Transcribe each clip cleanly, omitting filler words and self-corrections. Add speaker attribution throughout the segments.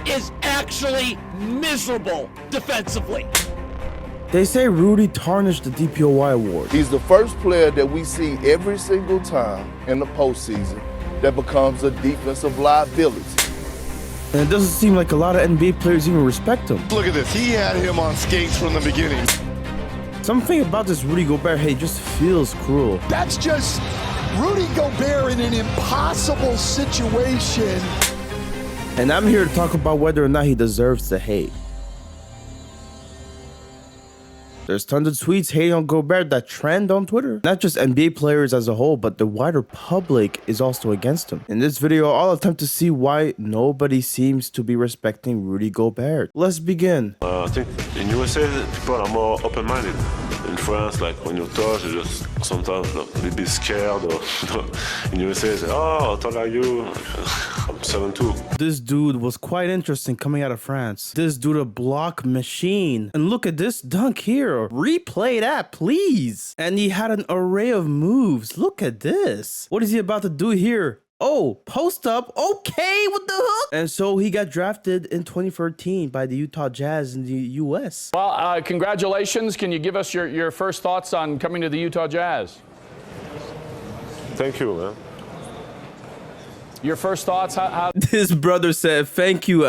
Speaker 1: is actually miserable defensively.
Speaker 2: They say Rudy tarnished the DPOY award.
Speaker 3: He's the first player that we see every single time in the postseason that becomes a defensive liability.
Speaker 2: And it doesn't seem like a lot of NBA players even respect him.
Speaker 4: Look at this. He had him on skates from the beginning.
Speaker 2: Something about this Rudy Gobert hate just feels cruel.
Speaker 5: That's just Rudy Gobert in an impossible situation.
Speaker 2: And I'm here to talk about whether or not he deserves the hate. There's tons of tweets hating on Gobert that trend on Twitter. Not just NBA players as a whole, but the wider public is also against him. In this video, I'll attempt to see why nobody seems to be respecting Rudy Gobert. Let's begin.
Speaker 6: I think in USA, people are more open-minded. In France, like when you touch, you just sometimes a little bit scared. Or in USA, they say, "Oh, how tall are you?" I'm 7'2".
Speaker 2: This dude was quite interesting coming out of France. This dude a block machine. And look at this dunk here. Replay that, please. And he had an array of moves. Look at this. What is he about to do here? Oh, post up. Okay, with the hook. And so he got drafted in 2013 by the Utah Jazz in the U.S.
Speaker 7: Well, congratulations. Can you give us your first thoughts on coming to the Utah Jazz?
Speaker 6: Thank you, man.
Speaker 7: Your first thoughts? How
Speaker 2: This brother said, thank you,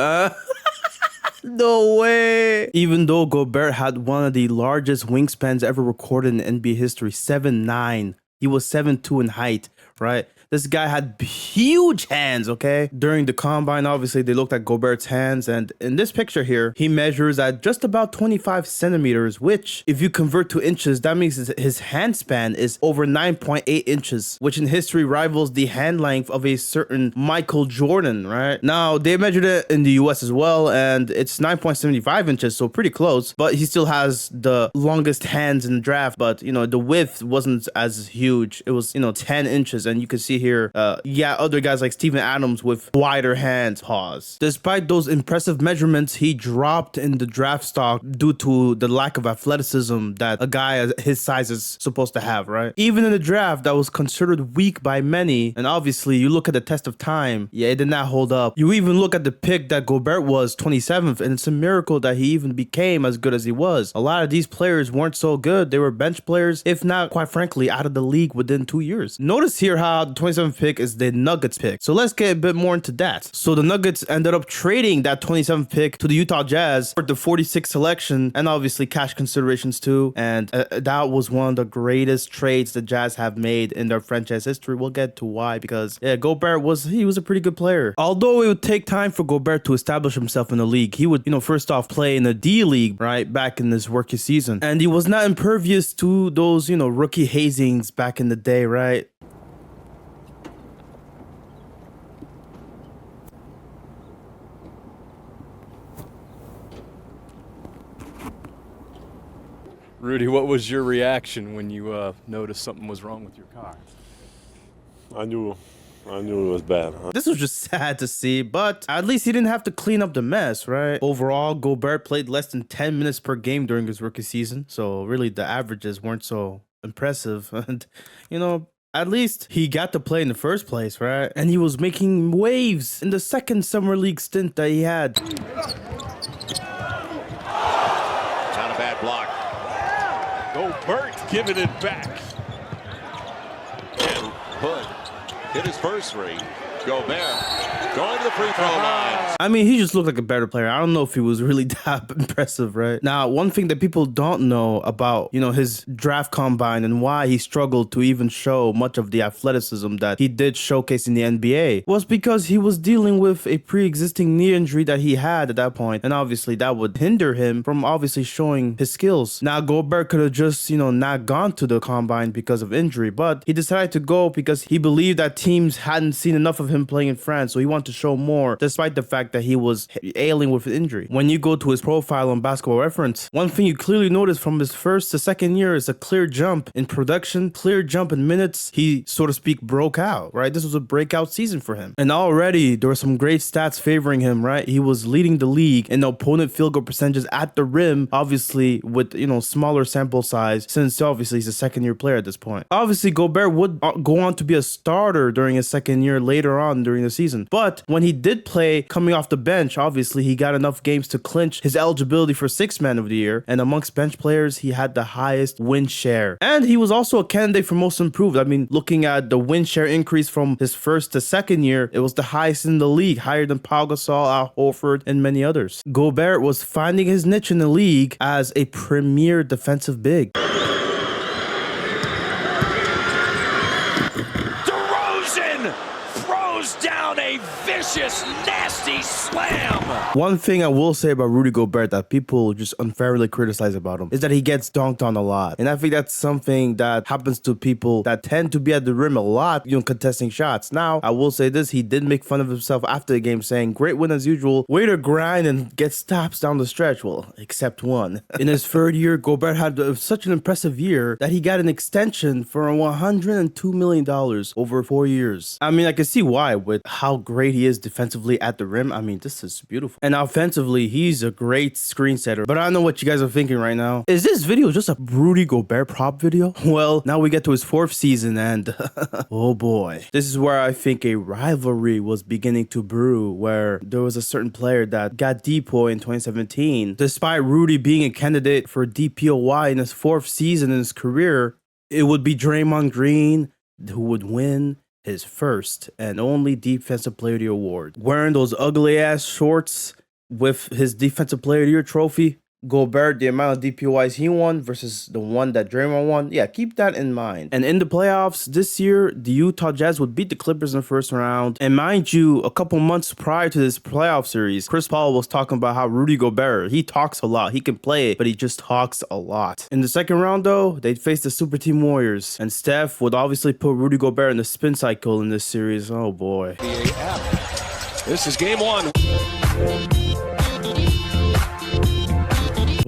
Speaker 2: No way. Even though Gobert had one of the largest wingspans ever recorded in NBA history, 7'9", he was 7'2" in height, right? This guy had huge hands, okay? During the combine, obviously, they looked at Gobert's hands. And in this picture here, he measures at just about 25 centimeters, which, if you convert to inches, that means his hand span is over 9.8 inches, which in history rivals the hand length of a certain Michael Jordan, right? Now, they measured it in the US as well, and it's 9.75 inches, so pretty close. But he still has the longest hands in the draft. But, you know, the width wasn't as huge. It was, 10 inches, and you can see here, other guys like Steven Adams with wider hands. Pause. Despite those impressive measurements, he dropped in the draft stock due to the lack of athleticism that a guy his size is supposed to have, right? Even in the draft, that was considered weak by many, and obviously, you look at the test of time, it did not hold up. You even look at the pick that Gobert was 27th, and it's a miracle that he even became as good as he was. A lot of these players weren't so good. They were bench players, if not, quite frankly, out of the league within 2 years. Notice here how the 27th pick is the Nuggets pick. So let's get a bit more into that. So the Nuggets ended up trading that 27th pick to the Utah Jazz for the 46th selection and obviously cash considerations too. And that was one of the greatest trades the Jazz have made in their franchise history. We'll get to why, because Gobert was a pretty good player. Although it would take time for Gobert to establish himself in the league, he would, first off play in the D League, right, back in his rookie season. And he was not impervious to those, rookie hazings back in the day, right?
Speaker 8: Rudy, what was your reaction when you noticed something was wrong with your car?
Speaker 6: I knew it was bad.
Speaker 2: This was just sad to see, but at least he didn't have to clean up the mess, right? Overall, Gobert played less than 10 minutes per game during his rookie season, so really the averages weren't so impressive. And, at least he got to play in the first place, right? And he was making waves in the second summer league stint that he had.
Speaker 9: Not a bad block.
Speaker 10: Gobert giving it back.
Speaker 9: And Hood hit his first three. Gobert going to the free throw line.
Speaker 2: I mean, he just looked like a better player. I don't know if he was really that impressive, right? Now, one thing that people don't know about, his draft combine and why he struggled to even show much of the athleticism that he did showcase in the NBA was because he was dealing with a pre-existing knee injury that he had at that point. And obviously that would hinder him from obviously showing his skills. Now, Gobert could have just, not gone to the combine because of injury, but he decided to go because he believed that teams hadn't seen enough of him playing in France. So he wanted to show more despite the fact that he was ailing with an injury. When you go to his profile on Basketball Reference, one thing you clearly notice from his first to second year is a clear jump in production, clear jump in minutes. He, so to speak, broke out, right? This was a breakout season for him. And already there were some great stats favoring him, right? He was leading the league in opponent field goal percentages at the rim, obviously with, smaller sample size, since obviously he's a second year player at this point. Obviously, Gobert would go on to be a starter during his second year later on during the season. But when he did play coming off the bench, obviously, he got enough games to clinch his eligibility for Sixth Man of the Year. And amongst bench players, he had the highest win share. And he was also a candidate for most improved. I mean, looking at the win share increase from his first to second year, it was the highest in the league, higher than Pau Gasol, Al Horford, and many others. Gobert was finding his niche in the league as a premier defensive big.
Speaker 1: DeRozan throws down a vicious, nasty slam.
Speaker 2: One thing I will say about Rudy Gobert that people just unfairly criticize about him is that he gets dunked on a lot. And I think that's something that happens to people that tend to be at the rim a lot, contesting shots. Now, I will say this, he did make fun of himself after the game saying, great win as usual, way to grind and get stops down the stretch. Well, except one. In his third year, Gobert had such an impressive year that he got an extension for $102 million over 4 years. I mean, I can see why with how great he is defensively at the rim. I mean, this is beautiful. And offensively, he's a great screen setter. But I don't know what you guys are thinking right now. Is this video just a Rudy Gobert prop video? Well, now we get to his 4th season and oh boy. This is where I think a rivalry was beginning to brew, where there was a certain player that got DPOY in 2017. Despite Rudy being a candidate for DPOY in his 4th season in his career, it would be Draymond Green who would win his first and only Defensive Player of the Year award. Wearing those ugly ass shorts with his Defensive Player of the Year trophy, Gobert, the amount of DPOYs he won versus the one that Draymond won. Yeah, keep that in mind. And in the playoffs this year, the Utah Jazz would beat the Clippers in the first round. And mind you, a couple months prior to this playoff series, Chris Paul was talking about how Rudy Gobert, he talks a lot. He can play, but he just talks a lot. In the second round, though, they'd face the Super Team Warriors. And Steph would obviously put Rudy Gobert in the spin cycle in this series. Oh, boy.
Speaker 10: This is game 1.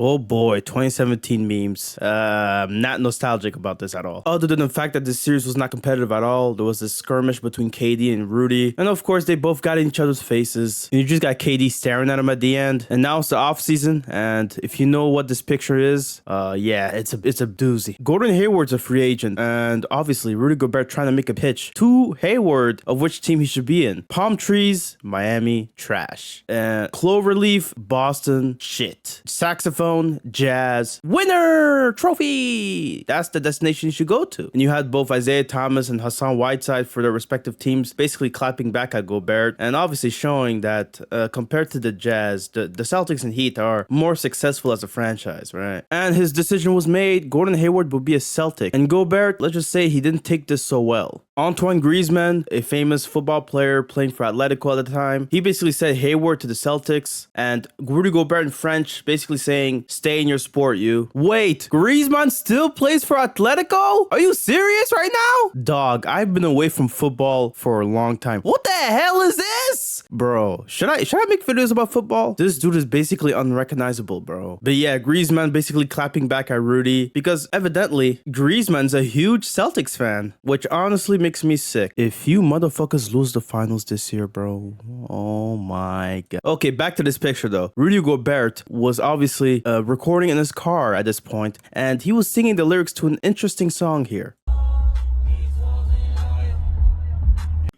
Speaker 2: Oh boy, 2017 memes. Not nostalgic about this at all. Other than the fact that this series was not competitive at all, there was this skirmish between KD and Rudy. And of course, they both got in each other's faces. And you just got KD staring at him at the end. And now it's the offseason. And if you know what this picture is, yeah, it's a doozy. Gordon Hayward's a free agent. And obviously, Rudy Gobert trying to make a pitch to Hayward of which team he should be in. Palm trees, Miami, trash. And Cloverleaf, Boston, shit. Saxophone, Jazz, winner trophy. That's the destination you should go to. And you had both Isaiah Thomas and Hassan Whiteside for their respective teams basically clapping back at Gobert and obviously showing that compared to the Jazz, the Celtics and Heat are more successful as a franchise, right? And his decision was made. Gordon Hayward would be a Celtic. And Gobert, let's just say he didn't take this so well. Antoine Griezmann, a famous football player playing for Atletico at the time, he basically said Hayward to the Celtics, and Rudy Gobert in French basically saying, stay in your sport, you. Wait, Griezmann still plays for Atletico? Are you serious right now? Dog, I've been away from football for a long time. What the hell is this? Bro, should I make videos about football? This dude is basically unrecognizable, bro. But yeah, Griezmann basically clapping back at Rudy because evidently Griezmann's a huge Celtics fan, which honestly makes me sick. If you motherfuckers lose the finals this year, bro, oh my god. Okay, back to this picture though. Rudy Gobert was obviously recording in his car at this point, and he was singing the lyrics to an interesting song here.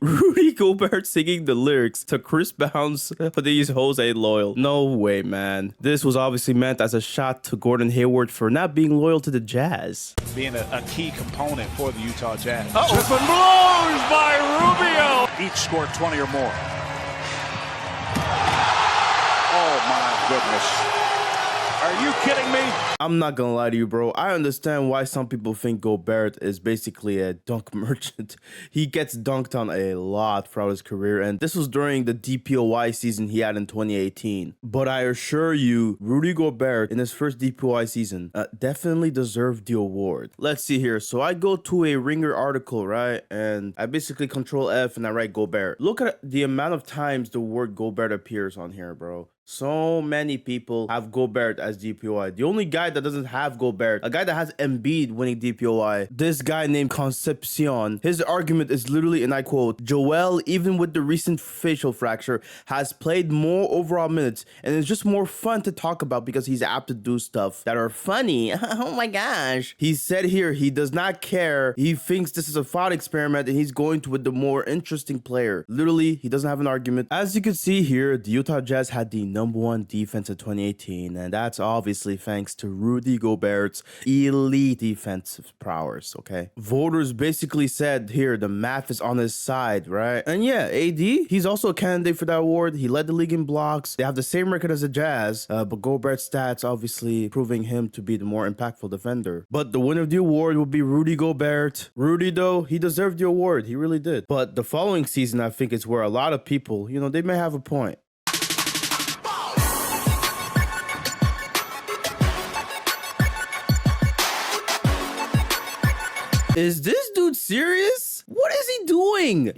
Speaker 2: Rudy Gobert singing the lyrics to Chris Brown's These Hoes Ain't Loyal. No way, man. This was obviously meant as a shot to Gordon Hayward for not being loyal to the Jazz.
Speaker 10: Being a key component for the Utah Jazz.
Speaker 1: Open blows by Rubio.
Speaker 10: Each scored 20 or more. Oh my goodness. Are you kidding me?
Speaker 2: I'm not gonna lie to you, bro. I understand why some people think Gobert is basically a dunk merchant. He gets dunked on a lot throughout his career, and this was during the DPOY season he had in 2018. But I assure you, Rudy Gobert in his first DPOY season definitely deserved the award. Let's see here. So I go to a Ringer article, right? And I basically control F and I write Gobert. Look at the amount of times the word Gobert appears on here, bro. So many people have Gobert as DPOI. The only guy that doesn't have Gobert, a guy that has Embiid winning DPOI, this guy named Concepcion. His argument is literally, and I quote, Joel, even with the recent facial fracture, has played more overall minutes, and it's just more fun to talk about because he's apt to do stuff that are funny. Oh my gosh. He said here he does not care. He thinks this is a thought experiment and he's going to with the more interesting player. Literally, he doesn't have an argument. As you can see here, the Utah Jazz had the #1 defense in 2018, and that's obviously thanks to Rudy Gobert's elite defensive prowess, okay? Voters basically said here the math is on his side, right? And yeah, AD, he's also a candidate for that award. He led the league in blocks. They have the same record as the Jazz, but Gobert's stats obviously proving him to be the more impactful defender. But the winner of the award would be Rudy Gobert. Rudy, though, he deserved the award. He really did. But the following season, I think, is where a lot of people, you know, they may have a point. Is this dude serious? What is he doing?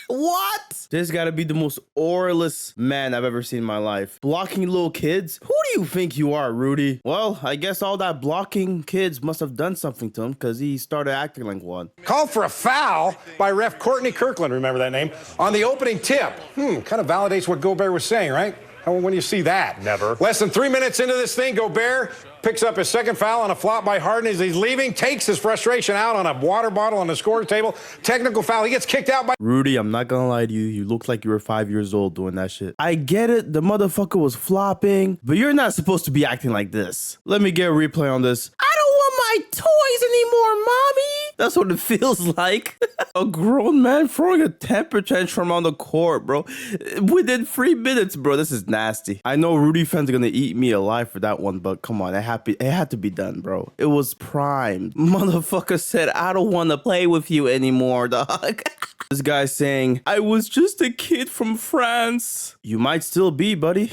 Speaker 2: What? This gotta be the most auraless man I've ever seen in my life. Blocking little kids? Who do you think you are, Rudy? Well, I guess all that blocking kids must have done something to him because he started acting like one.
Speaker 11: Called for a foul by ref Courtney Kirkland, remember that name, on the opening tip. Kind of validates what Gobert was saying, right? When do you see that? Never. Less than 3 minutes into this thing, Gobert picks up his second foul on a flop by Harden as he's leaving, takes his frustration out on a water bottle on the score table. Technical foul. He gets kicked out by...
Speaker 2: Rudy, I'm not gonna lie to you. You look like you were 5 years old doing that shit. I get it. The motherfucker was flopping, but you're not supposed to be acting like this. Let me get a replay on this. I don't want my toys anymore, mommy. That's what it feels like. A grown man throwing a temper tantrum on the court, bro. Within 3 minutes, bro. This is nasty. I know Rudy fans are gonna eat me alive for that one, but come on, it had to be done, bro. It was primed. Motherfucker said, I don't want to play with you anymore, dog. This guy's saying, I was just a kid from France. You might still be, buddy.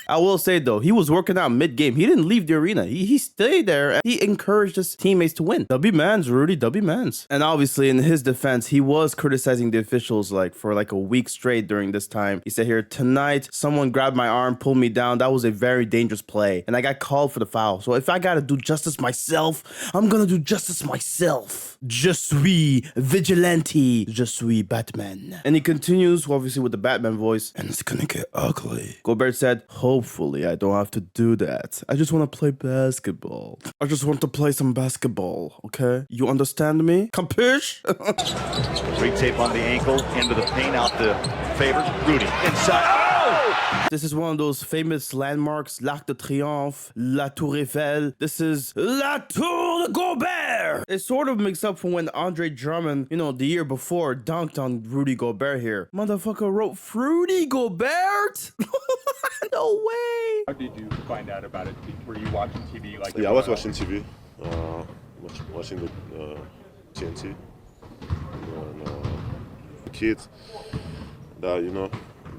Speaker 2: I will say, though, he was working out mid-game. He didn't leave the arena. He stayed there, and he encouraged his teammates to win. W-mans, Rudy, W-mans. And obviously, in his defense, he was criticizing the officials for a week straight during this time. He said here, tonight, someone grabbed my arm, pulled me down. That was a very dangerous play, and I got called for the foul. So if I got to do justice myself, I'm going to do justice myself. Je suis vigilante. Je suis Batman. And he continues, obviously, with the Batman voice, and it's going to get ugly. Gobert said, hopefully, I don't have to do that. I just want to play basketball. I just want to play some basketball, okay? You understand me? Capiche?
Speaker 10: Re-tape on the ankle, into the paint, out the favor. Rudy, inside. Oh!
Speaker 2: This is one of those famous landmarks, L'Arc de Triomphe, La Tour Eiffel. This is La Tour de Gobert. It sort of makes up for when Andre Drummond, you know, the year before, dunked on Rudy Gobert here. Motherfucker wrote Fruity Gobert? No way.
Speaker 12: How did you find out about it? Were you watching TV?
Speaker 6: Yeah, I was watching TV. Watching the TNT. The kids that, you know,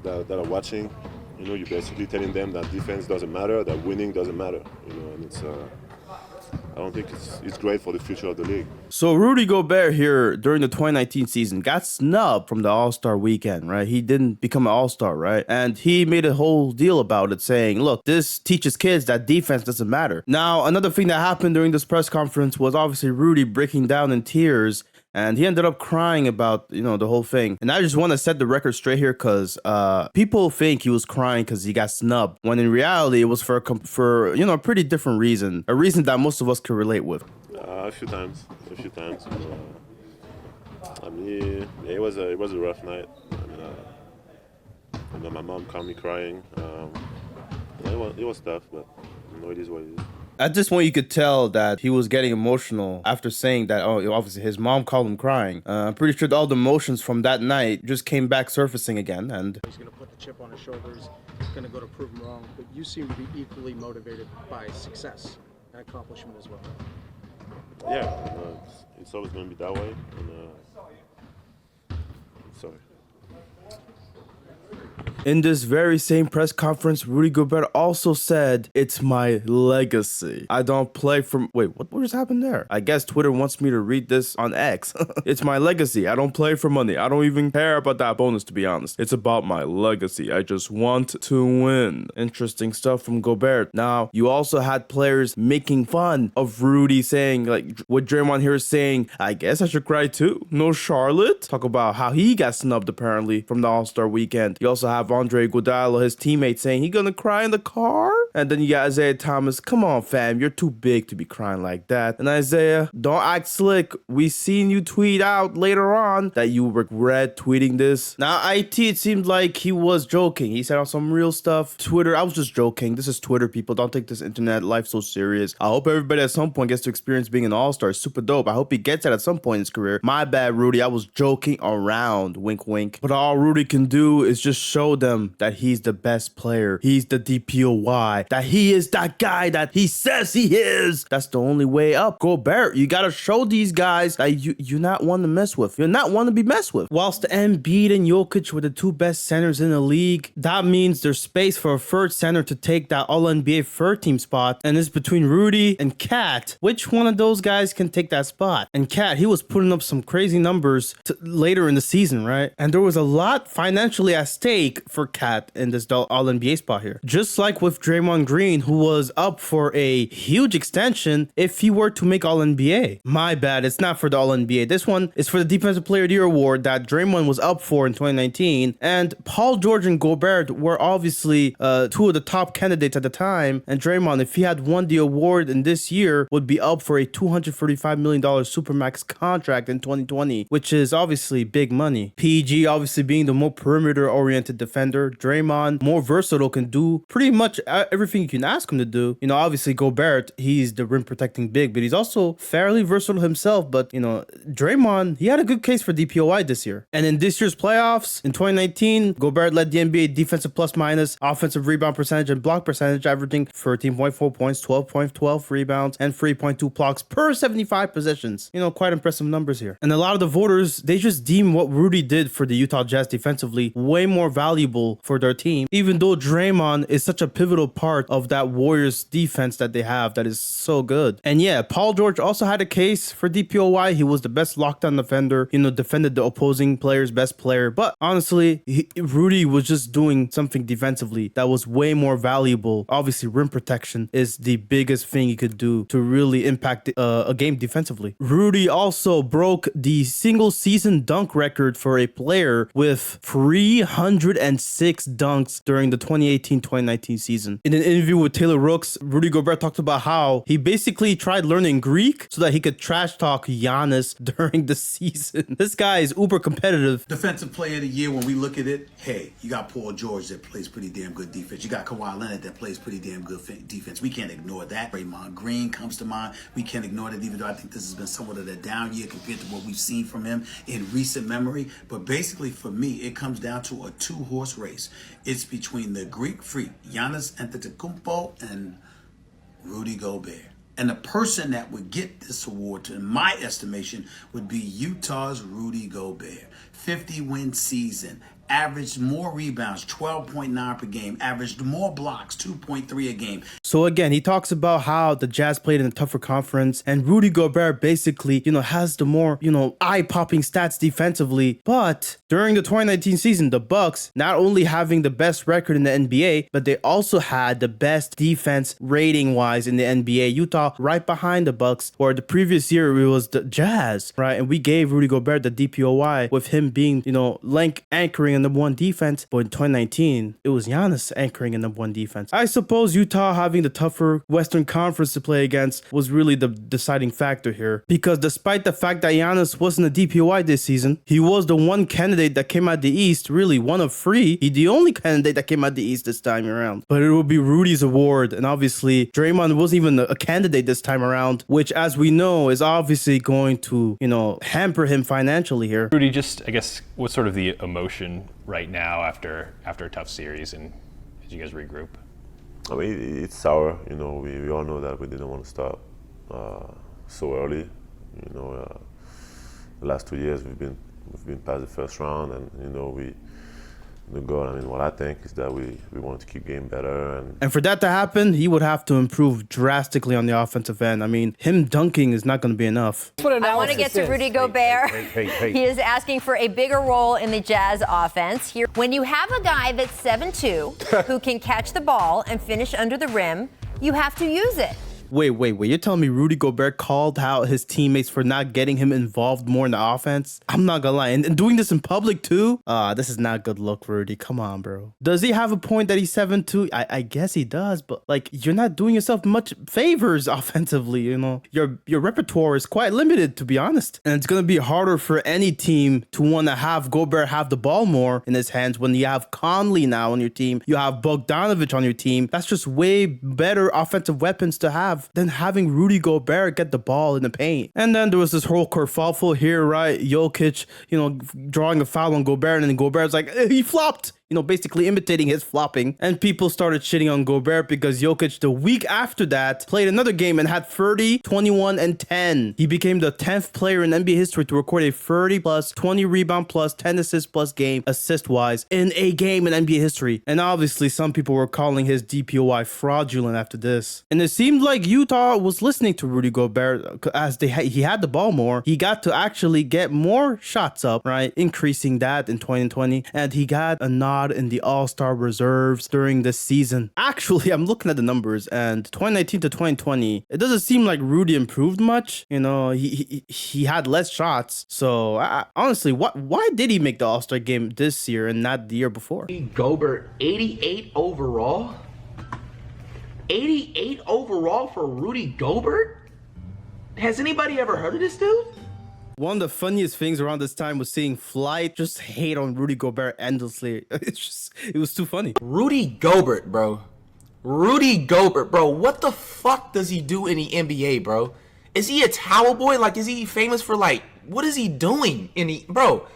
Speaker 6: that are watching, you know, you're basically telling them that defense doesn't matter, that winning doesn't matter, you know, and it's, I don't think it's great for the future of the league.
Speaker 2: So Rudy Gobert here during the 2019 season got snubbed from the All-Star weekend, right? He didn't become an All-Star, right? And he made a whole deal about it saying, look, this teaches kids that defense doesn't matter. Now, another thing that happened during this press conference was obviously Rudy breaking down in tears. And he ended up crying about, you know, the whole thing. And I just want to set the record straight here because people think he was crying because he got snubbed. When in reality, it was for you know, a pretty different reason. A reason that most of us could relate with.
Speaker 6: A few times. I mean, yeah, it was a rough night. And, my mom caught me crying. It was tough, but you know, it is what it is.
Speaker 2: At this point, you could tell that he was getting emotional after saying that, oh, obviously his mom called him crying. I'm pretty sure all the emotions from that night just came back surfacing again. And
Speaker 13: he's going to put the chip on his shoulders. He's going to go to prove him wrong. But you seem to be equally motivated by success and accomplishment as well.
Speaker 6: Yeah, it's always going to be that way. And, sorry.
Speaker 2: In this very same press conference, Rudy Gobert also said, "It's my legacy. I don't play for..." Wait, what just happened there? I guess Twitter wants me to read this on X. "It's my legacy. I don't play for money. I don't even care about that bonus, to be honest. It's about my legacy. I just want to win." Interesting stuff from Gobert. Now, you also had players making fun of Rudy, saying, like what Draymond here is saying, "I guess I should cry too. No Charlotte?" Talk about how he got snubbed apparently from the All-Star weekend. You also have Andre Iguodala, his teammate, saying he gonna cry in the car. And then you got Isaiah Thomas. "Come on, fam, you're too big to be crying like that." And Isaiah, don't act slick. We seen you tweet out later on that you regret tweeting this. Now, it seemed like he was joking. He said on some real stuff. Twitter, I was just joking. This is Twitter, people. Don't take this internet life so serious. I hope everybody at some point gets to experience being an all-star. It's super dope. I hope he gets it at some point in his career. My bad, Rudy. I was joking around. Wink, wink. But all Rudy can do is just show them that he's the best player. He's the DPOY. That he is that guy that he says he is. That's the only way up. Gobert, you gotta show these guys that you're not one to mess with. You're not one to be messed with. Whilst Embiid and Jokic were the two best centers in the league, that means there's space for a third center to take that All-NBA third team spot. And it's between Rudy and Cat. Which one of those guys can take that spot? And Cat, he was putting up some crazy numbers later in the season, right? And there was a lot financially at stake for Cat in this All-NBA spot here. Just like with Draymond Green, who was up for a huge extension if he were to make All-NBA. My bad, it's not for the All-NBA. This one is for the Defensive Player of the Year award that Draymond was up for in 2019. And Paul George and Gobert were obviously two of the top candidates at the time. And Draymond, if he had won the award in this year, would be up for a $235 million Supermax contract in 2020, which is obviously big money. PG obviously being the more perimeter-oriented defender. Draymond, more versatile, can do pretty much everything you can ask him to do. You know, obviously Gobert, he's the rim protecting big, but he's also fairly versatile himself. But, you know, Draymond, he had a good case for DPOY this year. And in this year's playoffs, in 2019, Gobert led the NBA defensive plus minus, offensive rebound percentage, and block percentage, averaging 13.4 points, 12.12 rebounds, and 3.2 blocks per 75 possessions. You know, quite impressive numbers here. And a lot of the voters, they just deem what Rudy did for the Utah Jazz defensively way more valuable for their team, even though Draymond is such a pivotal part of that Warriors defense that they have that is so good. And yeah, Paul George also had a case for DPOY. He was the best lockdown defender, you know, defended the opposing player's best player. But honestly, Rudy was just doing something defensively that was way more valuable. Obviously, rim protection is the biggest thing you could do to really impact a game defensively. Rudy also broke the single season dunk record for a player with 306 dunks during the 2018-2019 season. In an interview with Taylor Rooks, Rudy Gobert talked about how he basically tried learning Greek so that he could trash talk Giannis during the season. This guy is uber competitive.
Speaker 14: Defensive Player of the Year, when we look at it, hey, you got Paul George that plays pretty damn good defense. You got Kawhi Leonard that plays pretty damn good defense. We can't ignore that. Draymond Green comes to mind. We can't ignore that, even though I think this has been somewhat of a down year compared to what we've seen from him in recent memory. But basically, for me, it comes down to a two-horse race. It's between the Greek freak, Giannis Antetokounmpo, and Rudy Gobert. And the person that would get this award, in my estimation, would be Utah's Rudy Gobert. 50-win season, averaged more rebounds, 12.9 per game, averaged more blocks, 2.3 a game.
Speaker 2: So again, he talks about how the Jazz played in a tougher conference, and Rudy Gobert basically, you know, has the more, you know, eye-popping stats defensively. But during the 2019 season, the Bucks, not only having the best record in the NBA, but they also had the best defense rating-wise in the NBA. Utah right behind the Bucks, or the previous year it was the Jazz, right? And we gave Rudy Gobert the DPOY with him being, you know, anchoring in number one defense. But in 2019, it was Giannis anchoring in number one defense. I suppose Utah having the tougher Western Conference to play against was really the deciding factor here, because despite the fact that Giannis wasn't a DPOY this season, he was the one candidate that came out the East, really one of three. He's the only candidate that came out the East this time around. But it will be Rudy's award, and obviously Draymond wasn't even a candidate this time around, which, as we know, is obviously going to, you know, hamper him financially here.
Speaker 12: Rudy, just, I guess, what's sort of the emotion right now after a tough series and as you guys regroup?
Speaker 6: I mean, it's sour. You know, we all know that we didn't want to stop so early. You know, the last 2 years we've been past the first round, and you know the goal. I mean, what I think is that we want to keep getting better.
Speaker 2: And for that to happen, he would have to improve drastically on the offensive end. I mean, him dunking is not going to be enough.
Speaker 15: I want to get to Rudy Gobert. He is asking for a bigger role in the Jazz offense. Here, when you have a guy that's 7'2", who can catch the ball and finish under the rim, you have to use it.
Speaker 2: Wait. You're telling me Rudy Gobert called out his teammates for not getting him involved more in the offense? I'm not gonna lie. And doing this in public too? This is not a good look, Rudy. Come on, bro. Does he have a point that he's 7'2"? I guess he does, but like, you're not doing yourself much favors offensively, you know? Your repertoire is quite limited, to be honest. And it's gonna be harder for any team to want to have Gobert have the ball more in his hands when you have Conley now on your team. You have Bogdanovich on your team. That's just way better offensive weapons to have than having Rudy Gobert get the ball in the paint. And then there was this whole kerfuffle here, right? Jokic, drawing a foul on Gobert, and then Gobert's like, he flopped. Basically imitating his flopping. And people started shitting on Gobert because Jokic, the week after that, played another game and had 30, 21, and 10. He became the 10th player in NBA history to record a 30 plus, 20 rebound plus, 10 assists plus game, assist-wise, in a game in NBA history. And obviously, some people were calling his DPOY fraudulent after this. And it seemed like Utah was listening to Rudy Gobert as he had the ball more. He got to actually get more shots up, right? Increasing that in 2020. And he got a nod in the All-Star reserves during this season. Actually, I'm looking at the numbers, and 2019 to 2020, it doesn't seem like Rudy improved much. He had less shots. So honestly, why did he make the All-Star game this year and not the year before?
Speaker 16: Gobert, 88 overall. 88 overall for Rudy Gobert? Has anybody ever heard of this dude?
Speaker 2: One of the funniest things around this time was seeing Flight just hate on Rudy Gobert endlessly. It was too funny.
Speaker 16: Rudy Gobert, bro. Rudy Gobert, bro. What the fuck does he do in the NBA, bro? Is he a towel boy? Like, is he famous for, like, what is he doing in the... Bro,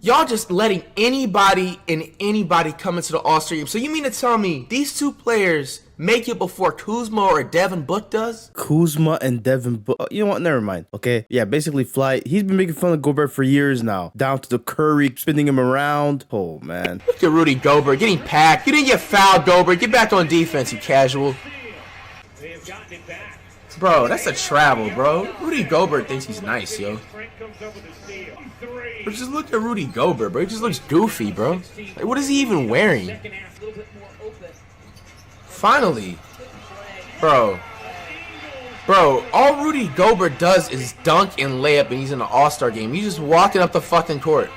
Speaker 16: y'all just letting anybody come into the All-Star game. So you mean to tell me these two players make it before Kuzma or Devin Book does?
Speaker 2: Kuzma and Devin Book. You know what? Never mind. Okay. Yeah, basically Flight. He's been making fun of Gobert for years now. Down to the Curry, spinning him around. Oh, man.
Speaker 16: Look at Rudy Gobert getting packed. You didn't get fouled, Gobert. Get back on defense, you casual. Bro, that's a travel, bro. Rudy Gobert thinks he's nice, yo. But just look at Rudy Gobert, bro. He just looks goofy, bro. Like, what is he even wearing? Finally. Bro, all Rudy Gobert does is dunk and layup, and he's in the All-Star game. He's just walking up the fucking court.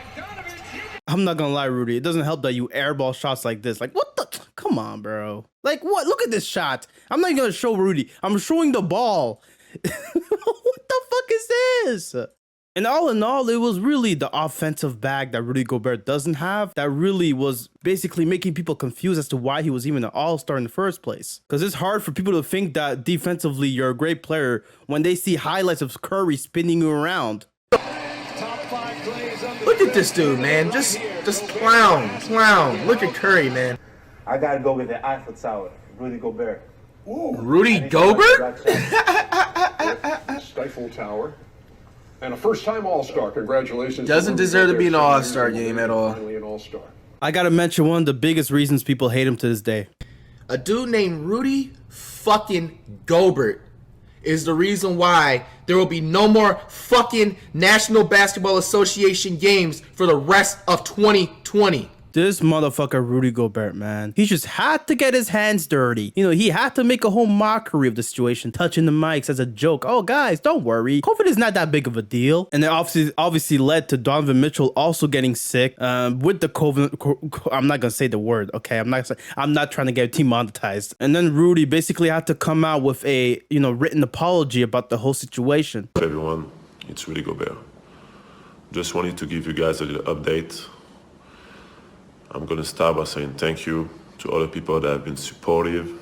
Speaker 2: I'm not gonna lie, Rudy. It doesn't help that you airball shots like this. Like, what the? Come on, bro. Like, what? Look at this shot. I'm not even gonna show Rudy. I'm showing the ball. What the fuck is this? And all in all, it was really the offensive bag that Rudy Gobert doesn't have that really was basically making people confused as to why he was even an all-star in the first place. Because it's hard for people to think that defensively you're a great player when they see highlights of Curry spinning you around.
Speaker 16: Look at this dude, man. Just clown. Look at Curry, man.
Speaker 17: I gotta go with the Eiffel Tower, Rudy Gobert.
Speaker 16: Ooh, Rudy Gobert?
Speaker 18: Stifle Tower. And a first-time All-Star. Congratulations.
Speaker 16: Doesn't deserve to be an All-Star game at all.
Speaker 18: Finally an All-Star.
Speaker 2: I gotta mention one of the biggest reasons people hate him to this day.
Speaker 16: A dude named Rudy fucking Gobert is the reason why there will be no more fucking National Basketball Association games for the rest of 2020.
Speaker 2: This motherfucker Rudy Gobert, man. He just had to get his hands dirty. He had to make a whole mockery of the situation, touching the mics as a joke. Oh, guys, don't worry. COVID is not that big of a deal. And it obviously led to Donovan Mitchell also getting sick with the COVID. I'm not going to say the word, okay? I'm not trying to get demonetized. And then Rudy basically had to come out with a, written apology about the whole situation.
Speaker 6: Everyone, it's Rudy Gobert. Just wanted to give you guys a little update. I'm going to start by saying thank you to all the people that have been supportive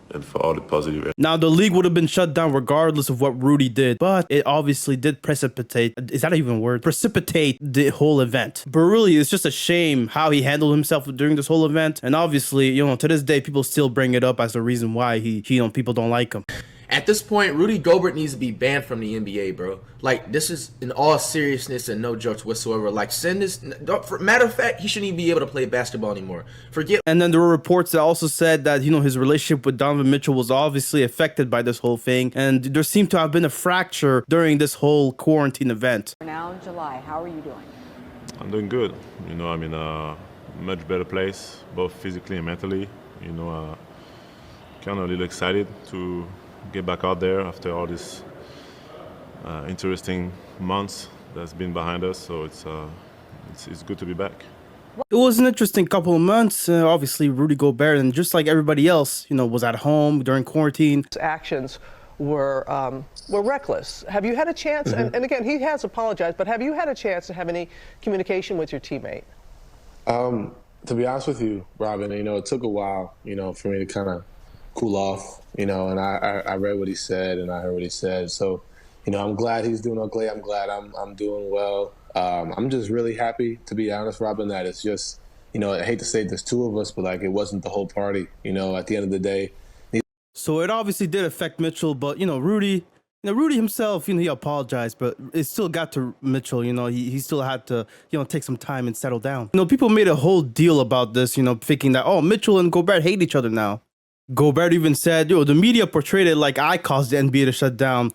Speaker 6: and for all the positive.
Speaker 2: Now, the league would have been shut down regardless of what Rudy did, but it obviously did precipitate, is that even a word? Precipitate the whole event. But really, it's just a shame how he handled himself during this whole event. And obviously, to this day, people still bring it up as the reason why people don't like him.
Speaker 16: At this point, Rudy Gobert needs to be banned from the NBA, bro. Like, this is in all seriousness and no jokes whatsoever. Like, send this. Matter of fact, he shouldn't even be able to play basketball anymore. Forget.
Speaker 2: And then there were reports that also said that, his relationship with Donovan Mitchell was obviously affected by this whole thing. And there seemed to have been a fracture during this whole quarantine event.
Speaker 19: Now in July, how are you doing?
Speaker 6: I'm doing good. I'm in a much better place, both physically and mentally. Kind of a little excited to get back out there after all these interesting months that's been behind us. So it's good to be back.
Speaker 2: It was an interesting couple of months. Obviously, Rudy Gobert, and just like everybody else, was at home during quarantine.
Speaker 20: His actions were reckless. Have you had a chance? And again, he has apologized, but have you had a chance to have any communication with your teammate?
Speaker 21: To be honest with you, Robin, it took a while, for me to kind of cool off, and I read what he said and I heard what he said. So, I'm glad he's doing okay. I'm glad I'm doing well. I'm just really happy, to be honest, Robin, that it's just, I hate to say there's two of us, but like it wasn't the whole party, at the end of the day.
Speaker 2: So it obviously did affect Mitchell, but Rudy himself, he apologized, but it still got to Mitchell. He still had to, take some time and settle down. People made a whole deal about this, thinking that, oh, Mitchell and Gobert hate each other now. Gobert even said, the media portrayed it like I caused the NBA to shut down.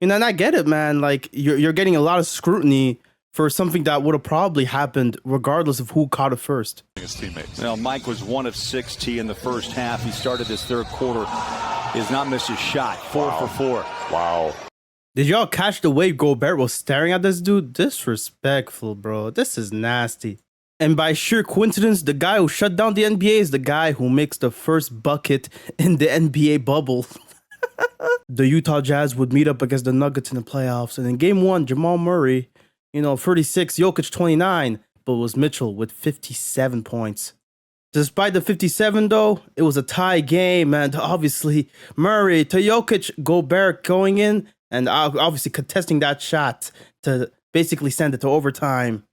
Speaker 2: And I get it, man. Like, you're getting a lot of scrutiny for something that would have probably happened regardless of who caught it first.
Speaker 22: His teammates. Mike was 1 of 6 in the first half. He started this third quarter. He has not missed a shot. 4 for 4.
Speaker 6: Wow.
Speaker 2: Did y'all catch the way Gobert was staring at this dude? Disrespectful, bro. This is nasty. And by sheer coincidence, the guy who shut down the NBA is the guy who makes the first bucket in the NBA bubble. The Utah Jazz would meet up against the Nuggets in the playoffs. And in game 1, Jamal Murray, 36, Jokic 29, but it was Mitchell with 57 points. Despite the 57, though, it was a tie game. And obviously, Murray to Jokic, Gobert going in and obviously contesting that shot to basically send it to overtime.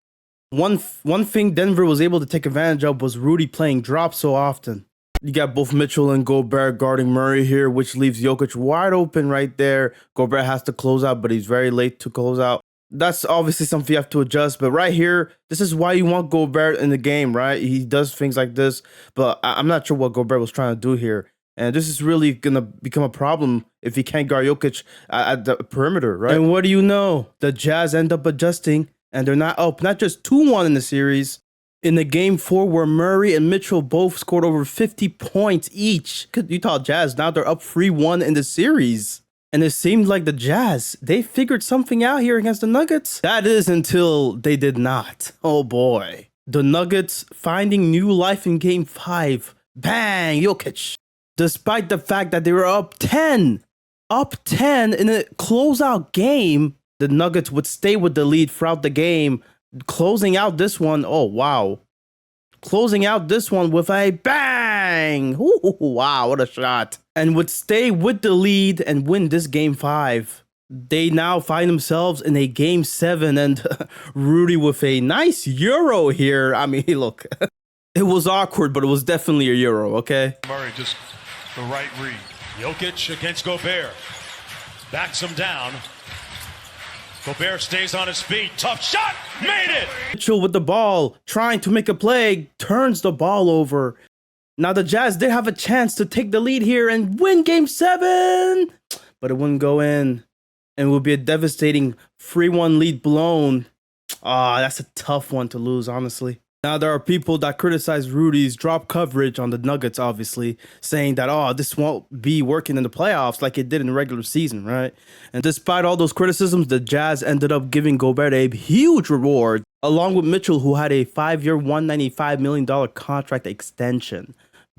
Speaker 2: One thing Denver was able to take advantage of was Rudy playing drop so often. You got both Mitchell and Gobert guarding Murray here, which leaves Jokic wide open right there. Gobert has to close out, but he's very late to close out. That's obviously something you have to adjust. But right here, this is why you want Gobert in the game, right? He does things like this, but I'm not sure what Gobert was trying to do here. And this is really going to become a problem if he can't guard Jokic at the perimeter, right? And what do you know? The Jazz end up adjusting, and they're not up, not just 2-1 in the series. In the game 4 where Murray and Mitchell both scored over 50 points each. Utah Jazz, now they're up 3-1 in the series. And it seemed like the Jazz, they figured something out here against the Nuggets. That is until they did not. Oh boy. The Nuggets finding new life in game 5. Bang, Jokic. Despite the fact that they were up 10 in a closeout game, the Nuggets would stay with the lead throughout the game. Closing out this one, oh wow. Closing out this one with a bang. Ooh, wow, what a shot. And would stay with the lead and win this game 5. They now find themselves in a game 7 and Rudy with a nice Euro here. I mean, look, it was awkward, but it was definitely a Euro, okay?
Speaker 23: Murray just the right read. Jokic against Gobert. Backs him down. Gobert stays on his feet. Tough shot. Made it.
Speaker 2: Mitchell with the ball, trying to make a play, turns the ball over. Now the Jazz did have a chance to take the lead here and win game 7, but it wouldn't go in. And it would be a devastating 3-1 lead blown. That's a tough one to lose, honestly. Now, there are people that criticize Rudy's drop coverage on the Nuggets, obviously, saying that, this won't be working in the playoffs like it did in the regular season, right? And despite all those criticisms, the Jazz ended up giving Gobert a huge reward, along with Mitchell, who had a 5-year, $195 million contract extension.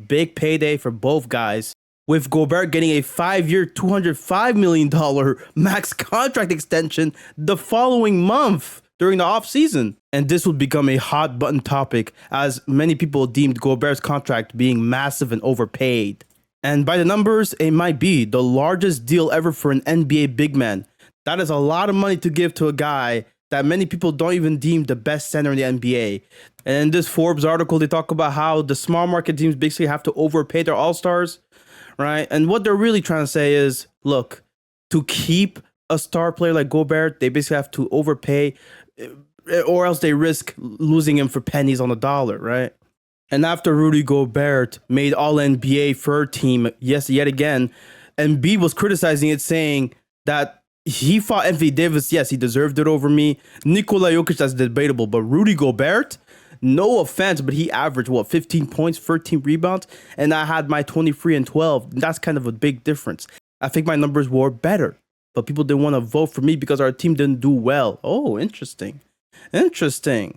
Speaker 2: Big payday for both guys, with Gobert getting a 5-year, $205 million max contract extension the following month during the offseason. And this would become a hot button topic, as many people deemed Gobert's contract being massive and overpaid. And by the numbers, it might be the largest deal ever for an NBA big man. That is a lot of money to give to a guy that many people don't even deem the best center in the NBA. And in this Forbes article, they talk about how the small market teams basically have to overpay their all-stars. right? And what they're really trying to say is, look, to keep a star player like Gobert, they basically have to overpay, or else they risk losing him for pennies on the dollar, right? And after Rudy Gobert made All-NBA third team, yes, yet again, Embiid was criticizing it, saying that he fought Anthony Davis. Yes, he deserved it over me. Nikola Jokic, that's debatable. But Rudy Gobert, no offense, but he averaged, 15 points, 13 rebounds, and I had my 23 and 12. That's kind of a big difference. I think my numbers were better, but people didn't want to vote for me because our team didn't do well. Oh, interesting. Embiid.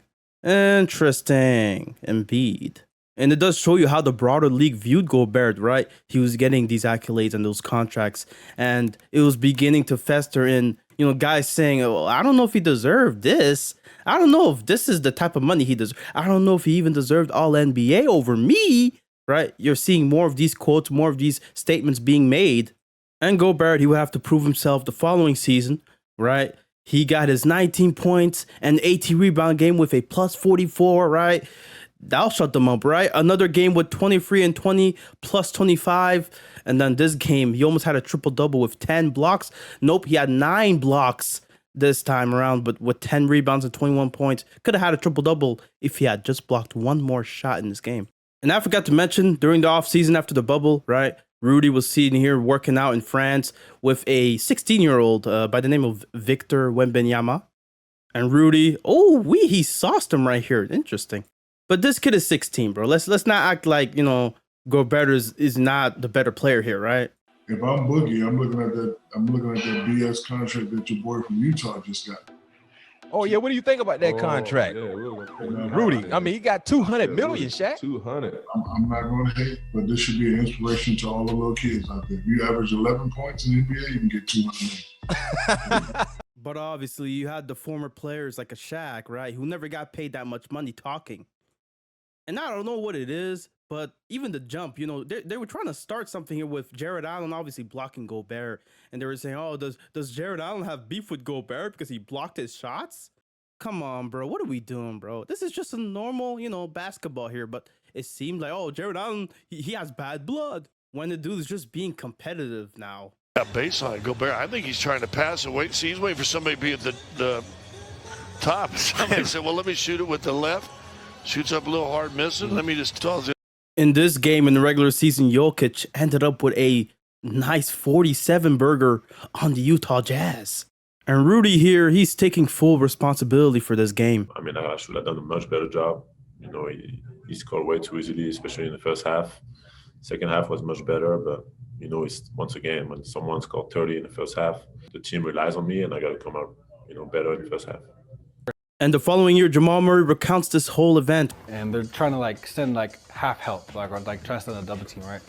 Speaker 2: And it does show you how the broader league viewed Gobert, right? He was getting these accolades and those contracts, and it was beginning to fester in, guys saying, oh, I don't know if he deserved this. I don't know if this is the type of money he deserves. I don't know if he even deserved All-NBA over me, right? You're seeing more of these quotes, more of these statements being made. And Gobert, he would have to prove himself the following season, right? He got his 19 points and 18 rebound game with a plus 44, right? That'll shut them up, right? Another game with 23 and 20 plus 25. And then this game, he almost had a triple-double with 10 blocks. Nope, he had 9 blocks this time around, but with 10 rebounds and 21 points. Could have had a triple-double if he had just blocked one more shot in this game. And I forgot to mention, during the offseason after the bubble, right? Rudy was seen here working out in France with a 16-year-old by the name of Victor Wembanyama. And Rudy, he sauced him right here. Interesting. But this kid is 16, bro. Let's not act like, Gobert is not the better player here, right?
Speaker 3: If I'm Boogie, I'm looking at that BS contract that your boy from Utah just got.
Speaker 4: Oh yeah, what do you think about that contract? Rudy, I mean, he got 200 million, Shaq.
Speaker 3: 200. I'm not going to hate, but this should be an inspiration to all the little kids out there. If you average 11 points in the NBA, you can get 200 million.
Speaker 2: But obviously, you had the former players like a Shaq, right, who never got paid that much money talking. And I don't know what it is, but even the jump, they were trying to start something here with Jared Allen obviously blocking Gobert. And they were saying, oh, does Jared Allen have beef with Gobert because he blocked his shots? Come on, bro. What are we doing, bro? This is just a normal, basketball here. But it seemed like, oh, Jared Allen, he has bad blood. When the dude is just being competitive now.
Speaker 5: That baseline, Gobert, I think he's trying to pass it. He's waiting for somebody to be at the top. Somebody said, well, let me shoot it with the left. Shoots up a little hard, misses. Let me just toss it.
Speaker 2: In this game, in the regular season, Jokic ended up with a nice 47 burger on the Utah Jazz. And Rudy here, he's taking full responsibility for this game.
Speaker 6: I mean, I should have done a much better job. He scored way too easily, especially in the first half. Second half was much better, but it's once again, when someone scored 30 in the first half, the team relies on me, and I got to come out, better in the first half.
Speaker 2: And the following year, Jamal Murray recounts this whole event.
Speaker 24: And they're trying to send half help, or trying to send a double team, right?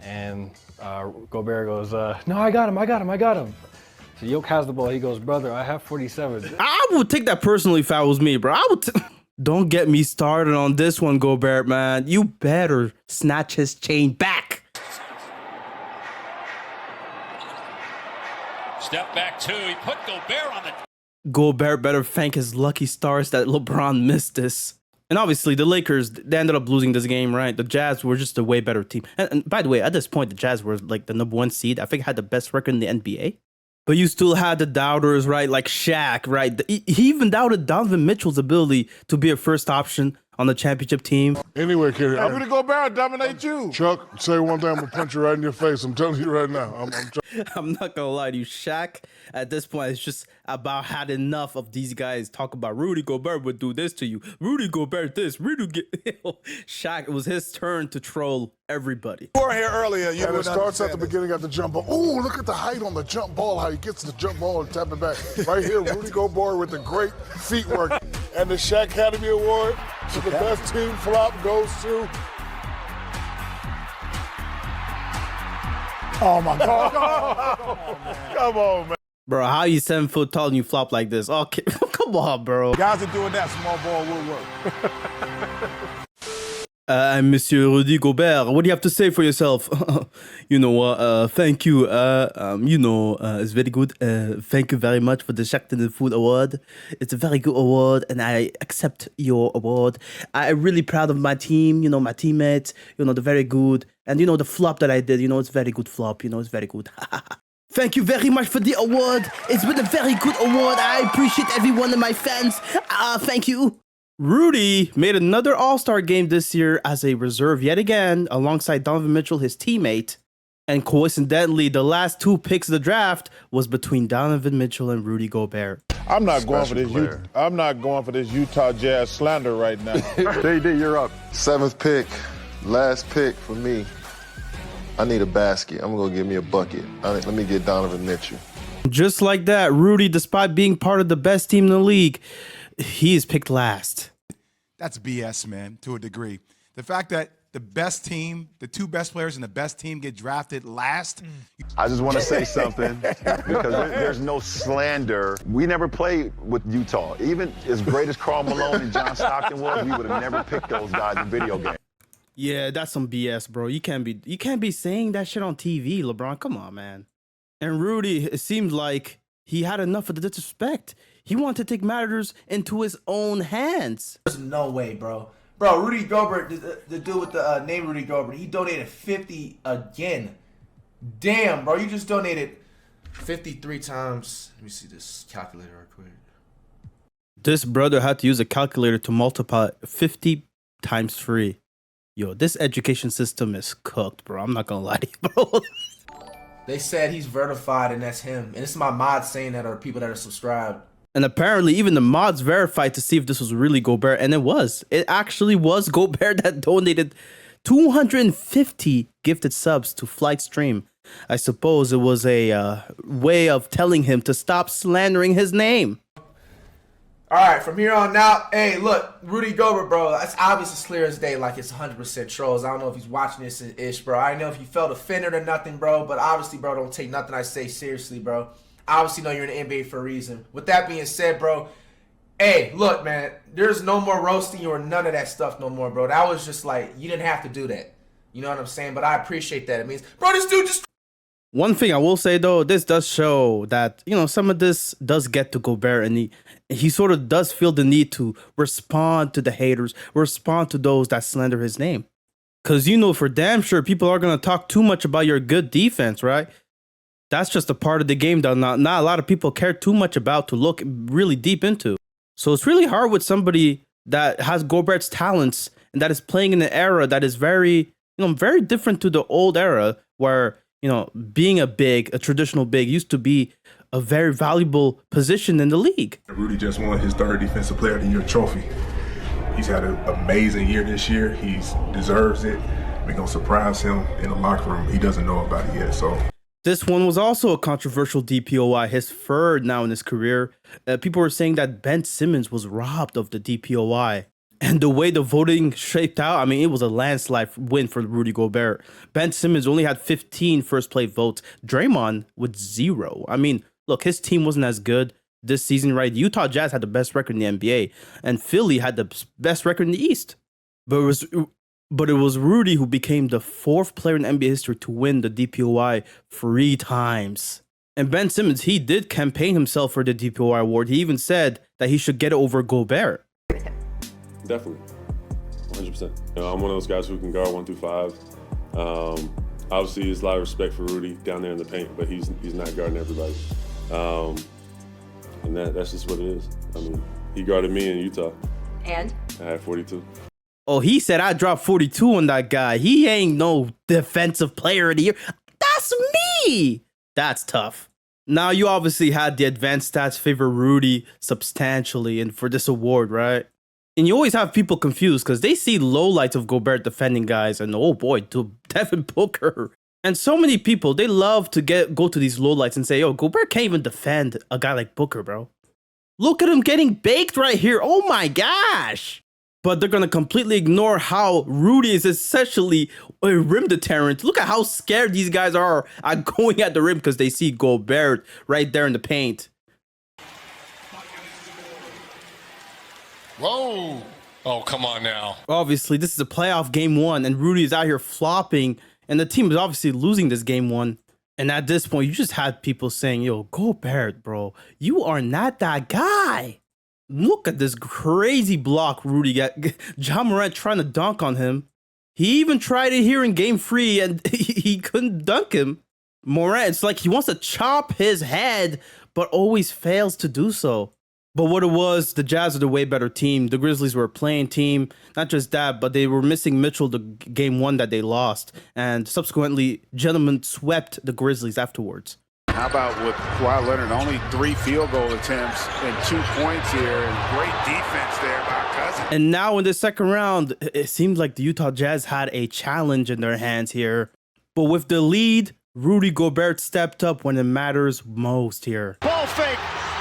Speaker 24: And Gobert goes, no, I got him. So Yoke has the ball. He goes, brother, I have 47.
Speaker 2: I would take that personally if I was me, bro. Don't get me started on this one, Gobert, man. You better snatch his chain back.
Speaker 1: Step back two. He put Gobert on the...
Speaker 2: Gobert better thank his lucky stars that LeBron missed this. And obviously, the Lakers, they ended up losing this game, right? The Jazz were just a way better team. And by the way, at this point, the Jazz were like the #1 seed. I think had the best record in the NBA. But you still had the doubters, right? Like Shaq, right? He even doubted Donovan Mitchell's ability to be a first option on the championship team.
Speaker 3: Anyway, Kerry, I'm gonna go Barrett, dominate you. Chuck, say one thing, I'm gonna punch you right in your face. I'm telling you right now.
Speaker 2: I'm not gonna lie to you, Shaq. At this point, it's just about had enough of these guys talk about Rudy Gobert would do this to you. Rudy Gobert this. Shaq, it was his turn to troll everybody.
Speaker 3: You were here earlier. And it starts at the beginning at the jump ball. Oh, look at the height on the jump ball, how he gets the jump ball and tap it back. Right here, Rudy Gobert with the great feet work. And the Shaq Academy Award to the best team flop goes to... Oh, my God. Come on, man.
Speaker 2: Bro, how you 7 foot tall and you flop like this? Okay, come on, bro.
Speaker 3: Guys are doing that, small ball will work.
Speaker 2: I'm Monsieur Rudy Gobert. What do you have to say for yourself? Thank you. It's very good. Thank you very much for the Shackton Food Award. It's a very good award, and I accept your award. I'm really proud of my team, my teammates, they're very good. And, the flop that I did, it's very good flop, it's very good. Thank you very much for the award. It's been a very good award. I appreciate every one of my fans. Thank you. Rudy made another All-Star game this year as a reserve yet again, alongside Donovan Mitchell, his teammate. And coincidentally, the last 2 picks of the draft was between Donovan Mitchell and Rudy Gobert.
Speaker 7: I'm not going for this Utah Jazz slander right now.
Speaker 8: JD, you're up. 7th pick, last pick for me. I need a basket. I'm gonna give me a bucket. Let me get Donovan Mitchell.
Speaker 2: Just like that, Rudy, despite being part of the best team in the league, he is picked last.
Speaker 9: That's BS, man, to a degree. The fact that the best team, the 2 best players in the best team get drafted last.
Speaker 11: I just want to say something because there's no slander. We never played with Utah. Even as great as Karl Malone and John Stockton was, we would have never picked those guys in video games.
Speaker 2: Yeah, that's some BS, bro. You can't be saying that shit on TV, LeBron. Come on, man. And Rudy, it seemed like he had enough of the disrespect. He wanted to take matters into his own hands.
Speaker 16: There's no way, bro. Bro, Rudy Gobert, the dude with the name Rudy Gobert, he donated 50 again. Damn, bro, you just donated 53 times. Let me see this calculator real quick.
Speaker 2: This brother had to use a calculator to multiply 50 times 3. Yo, this education system is cooked, bro. I'm not gonna lie to you, bro.
Speaker 16: They said he's verified, and that's him. And it's my mods saying that, or people that are subscribed.
Speaker 2: And apparently even the mods verified to see if this was really Gobert, and it was. It actually was Gobert that donated 250 gifted subs to Flight Stream. I suppose it was a way of telling him to stop slandering his name.
Speaker 16: All right, from here on out, hey, look, Rudy Gobert, bro, that's obvious as clear as day, like it's 100% trolls. I don't know if he's watching this ish, bro. I don't know if you felt offended or nothing, bro, but obviously, bro, don't take nothing I say seriously, bro. I obviously know you're in the NBA for a reason. With that being said, bro, hey, look, man, there's no more roasting you or none of that stuff no more, bro. That was just like, you didn't have to do that. You know what I'm saying? But I appreciate that. It means, bro, this dude just...
Speaker 2: One thing I will say, though, this does show that, some of this does get to Gobert, and he sort of does feel the need to respond to the haters, respond to those that slander his name. Because, for damn sure, people are going to talk too much about your good defense, right? That's just a part of the game that not a lot of people care too much about to look really deep into. So it's really hard with somebody that has Gobert's talents and that is playing in an era that is very, very different to the old era where, being a traditional big used to be a very valuable position in the league.
Speaker 25: Rudy just won his 3rd Defensive Player of the Year trophy. He's had an amazing year this year. He deserves it. We're going to surprise him in the locker room. He doesn't know about it yet, so...
Speaker 2: This one was also a controversial DPOY, his 3rd now in his career. People were saying that Ben Simmons was robbed of the DPOY. And the way the voting shaped out, it was a landslide win for Rudy Gobert. Ben Simmons only had 15 first-place votes. Draymond with 0. Look, his team wasn't as good this season, right? Utah Jazz had the best record in the NBA, and Philly had the best record in the East. But it was Rudy who became the 4th player in NBA history to win the DPOY 3 times. And Ben Simmons, he did campaign himself for the DPOY award. He even said that he should get it over Gobert.
Speaker 6: Definitely, 100%. I'm one of those guys who can guard 1 through 5. Obviously, there's a lot of respect for Rudy down there in the paint, but he's not guarding everybody. And that's just what it is. He guarded me in Utah.
Speaker 15: And?
Speaker 6: I had 42.
Speaker 2: Oh, he said I dropped 42 on that guy. He ain't no defensive player of the year. That's me. That's tough. Now, you obviously had the advanced stats favor Rudy substantially and for this award, right? And you always have people confused because they see lowlights of Gobert defending guys and, oh boy, to Devin Booker. And so many people, they love to go to these lowlights and say, yo, Gobert can't even defend a guy like Booker, bro. Look at him getting baked right here. Oh my gosh. But they're going to completely ignore how Rudy is essentially a rim deterrent. Look at how scared these guys are at going at the rim because they see Gobert right there in the paint.
Speaker 3: Whoa.
Speaker 23: Oh, come on now.
Speaker 2: Obviously, this is a playoff game 1, and Rudy is out here flopping, and the team is obviously losing this game 1. And at this point, you just had people saying, yo, Gobert, bro, you are not that guy. Look at this crazy block Rudy got. John Morant trying to dunk on him. He even tried it here in game 3, and he couldn't dunk him. Morant, it's like he wants to chop his head, but always fails to do so. But what it was, the Jazz are the way better team. The Grizzlies were a playing team. Not just that, but they were missing Mitchell the game 1 that they lost. And subsequently, gentlemen swept the Grizzlies afterwards.
Speaker 10: How about with Kawhi Leonard, only 3 field goal attempts and 2 points here. And great defense there by Cousins.
Speaker 2: And now in the second round, it seems like the Utah Jazz had a challenge in their hands here. But with the lead, Rudy Gobert stepped up when it matters most here.
Speaker 23: Ball fake,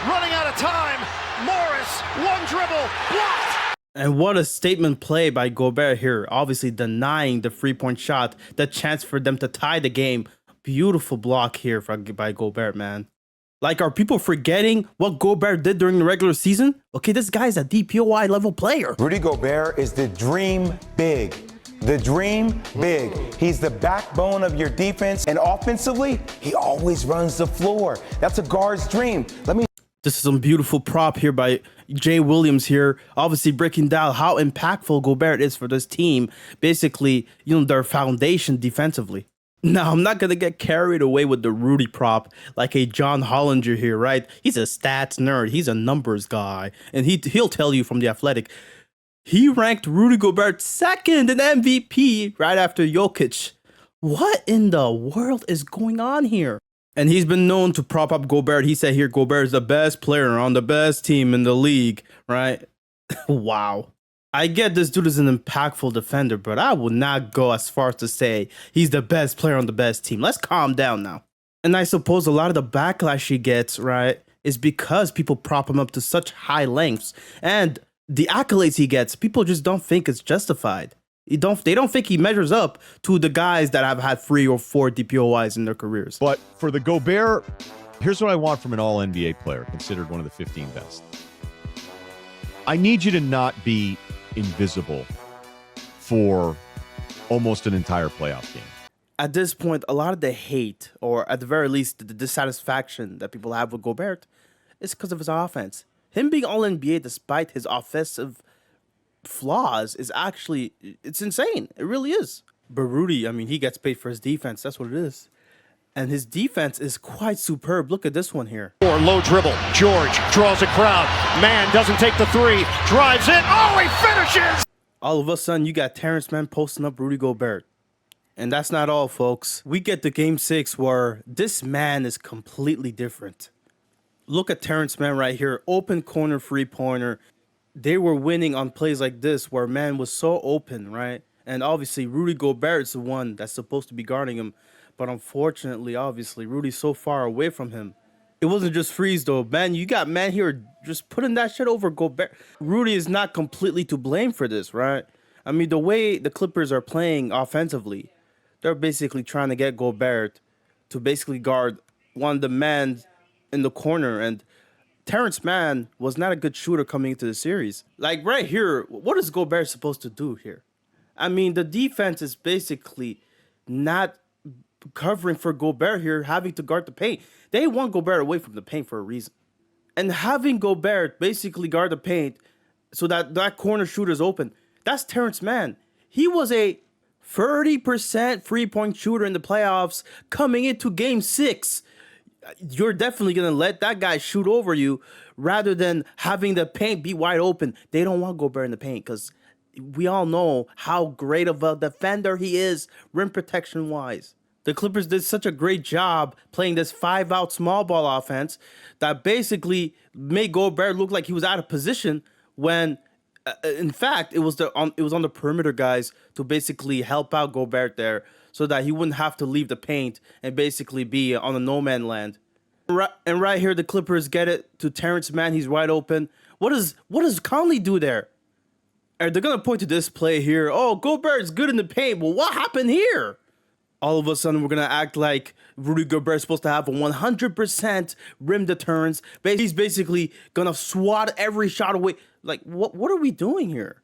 Speaker 23: running out of time. Morris, one dribble, blocked.
Speaker 2: And what a statement play by Gobert here, obviously denying the 3-point shot, the chance for them to tie the game. Beautiful block here by Gobert, man. Like, are people forgetting what Gobert did during the regular season? Okay, this guy's a DPOY level player.
Speaker 12: Rudy Gobert is the dream big. The dream big. He's the backbone of your defense, and offensively, he always runs the floor. That's a guard's dream.
Speaker 2: This is some beautiful prop here by Jay Williams here, obviously breaking down how impactful Gobert is for this team. Basically, you know, their foundation defensively. Now, I'm not going to get carried away with the Rudy prop like a John Hollinger here, right? He's a stats nerd. He's a numbers guy. And he'll tell you from The Athletic, he ranked Rudy Gobert second in MVP right after Jokic. What in the world is going on here? And he's been known to prop up Gobert. He said here, Gobert is the best player on the best team in the league, right? Wow. I get this dude is an impactful defender, but I would not go as far as to say he's the best player on the best team. Let's calm down now. And I suppose a lot of the backlash he gets, right, is because people prop him up to such high lengths. And the accolades he gets, people just don't think it's justified. They don't think he measures up to the guys that have had 3 or 4 DPOYs in their careers.
Speaker 4: But for the Gobert, here's what I want from an all-NBA player, considered one of the 15 best. I need you to not be invisible for almost an entire playoff game.
Speaker 2: At this point, a lot of the hate, or at the very least, the dissatisfaction that people have with Gobert is because of his offense. Him being all-NBA despite his offensive flaws is actually, it's insane. It really is. But Rudy, I mean, he gets paid for his defense. That's what it is. And his defense is quite superb. Look at this one here.
Speaker 23: Or low dribble. George draws a crowd. Man doesn't take the 3. Drives in. Oh, he finishes.
Speaker 2: All of a sudden, you got Terrence Mann posting up Rudy Gobert. And that's not all, folks. We get to game 6 where this man is completely different. Look at Terrence Mann right here. Open corner, 3-pointer. They were winning on plays like this where man was so open, right? And obviously, Rudy Gobert is the one that's supposed to be guarding him. But unfortunately, obviously, Rudy's so far away from him. It wasn't just freeze, though. Man, you got man here just putting that shit over Gobert. Rudy is not completely to blame for this, right? I mean, the way the Clippers are playing offensively, they're basically trying to get Gobert to basically guard one of the men in the corner. And Terrence Mann was not a good shooter coming into the series. Like right here, what is Gobert supposed to do here? I mean, the defense is basically not covering for Gobert here, having to guard the paint. They want Gobert away from the paint for a reason. And having Gobert basically guard the paint so that that corner shooter is open, that's Terrence Mann. He was a 30% 3-point shooter in the playoffs coming into game 6. You're definitely going to let that guy shoot over you rather than having the paint be wide open. They don't want Gobert in the paint because we all know how great of a defender he is rim protection wise. The Clippers did such a great job playing this 5-out small ball offense that basically made Gobert look like he was out of position when in fact it was on the perimeter guys to basically help out Gobert there so that he wouldn't have to leave the paint and basically be on a no man land. And right here the Clippers get it to Terrence Mann. He's wide open. What does Conley do there? They're gonna point to this play here. Oh, Gobert's good in the paint. Well, what happened here? All of a sudden, we're going to act like Rudy Gobert is supposed to have a 100% rim deterrence. He's basically going to swat every shot away. Like, what are we doing here?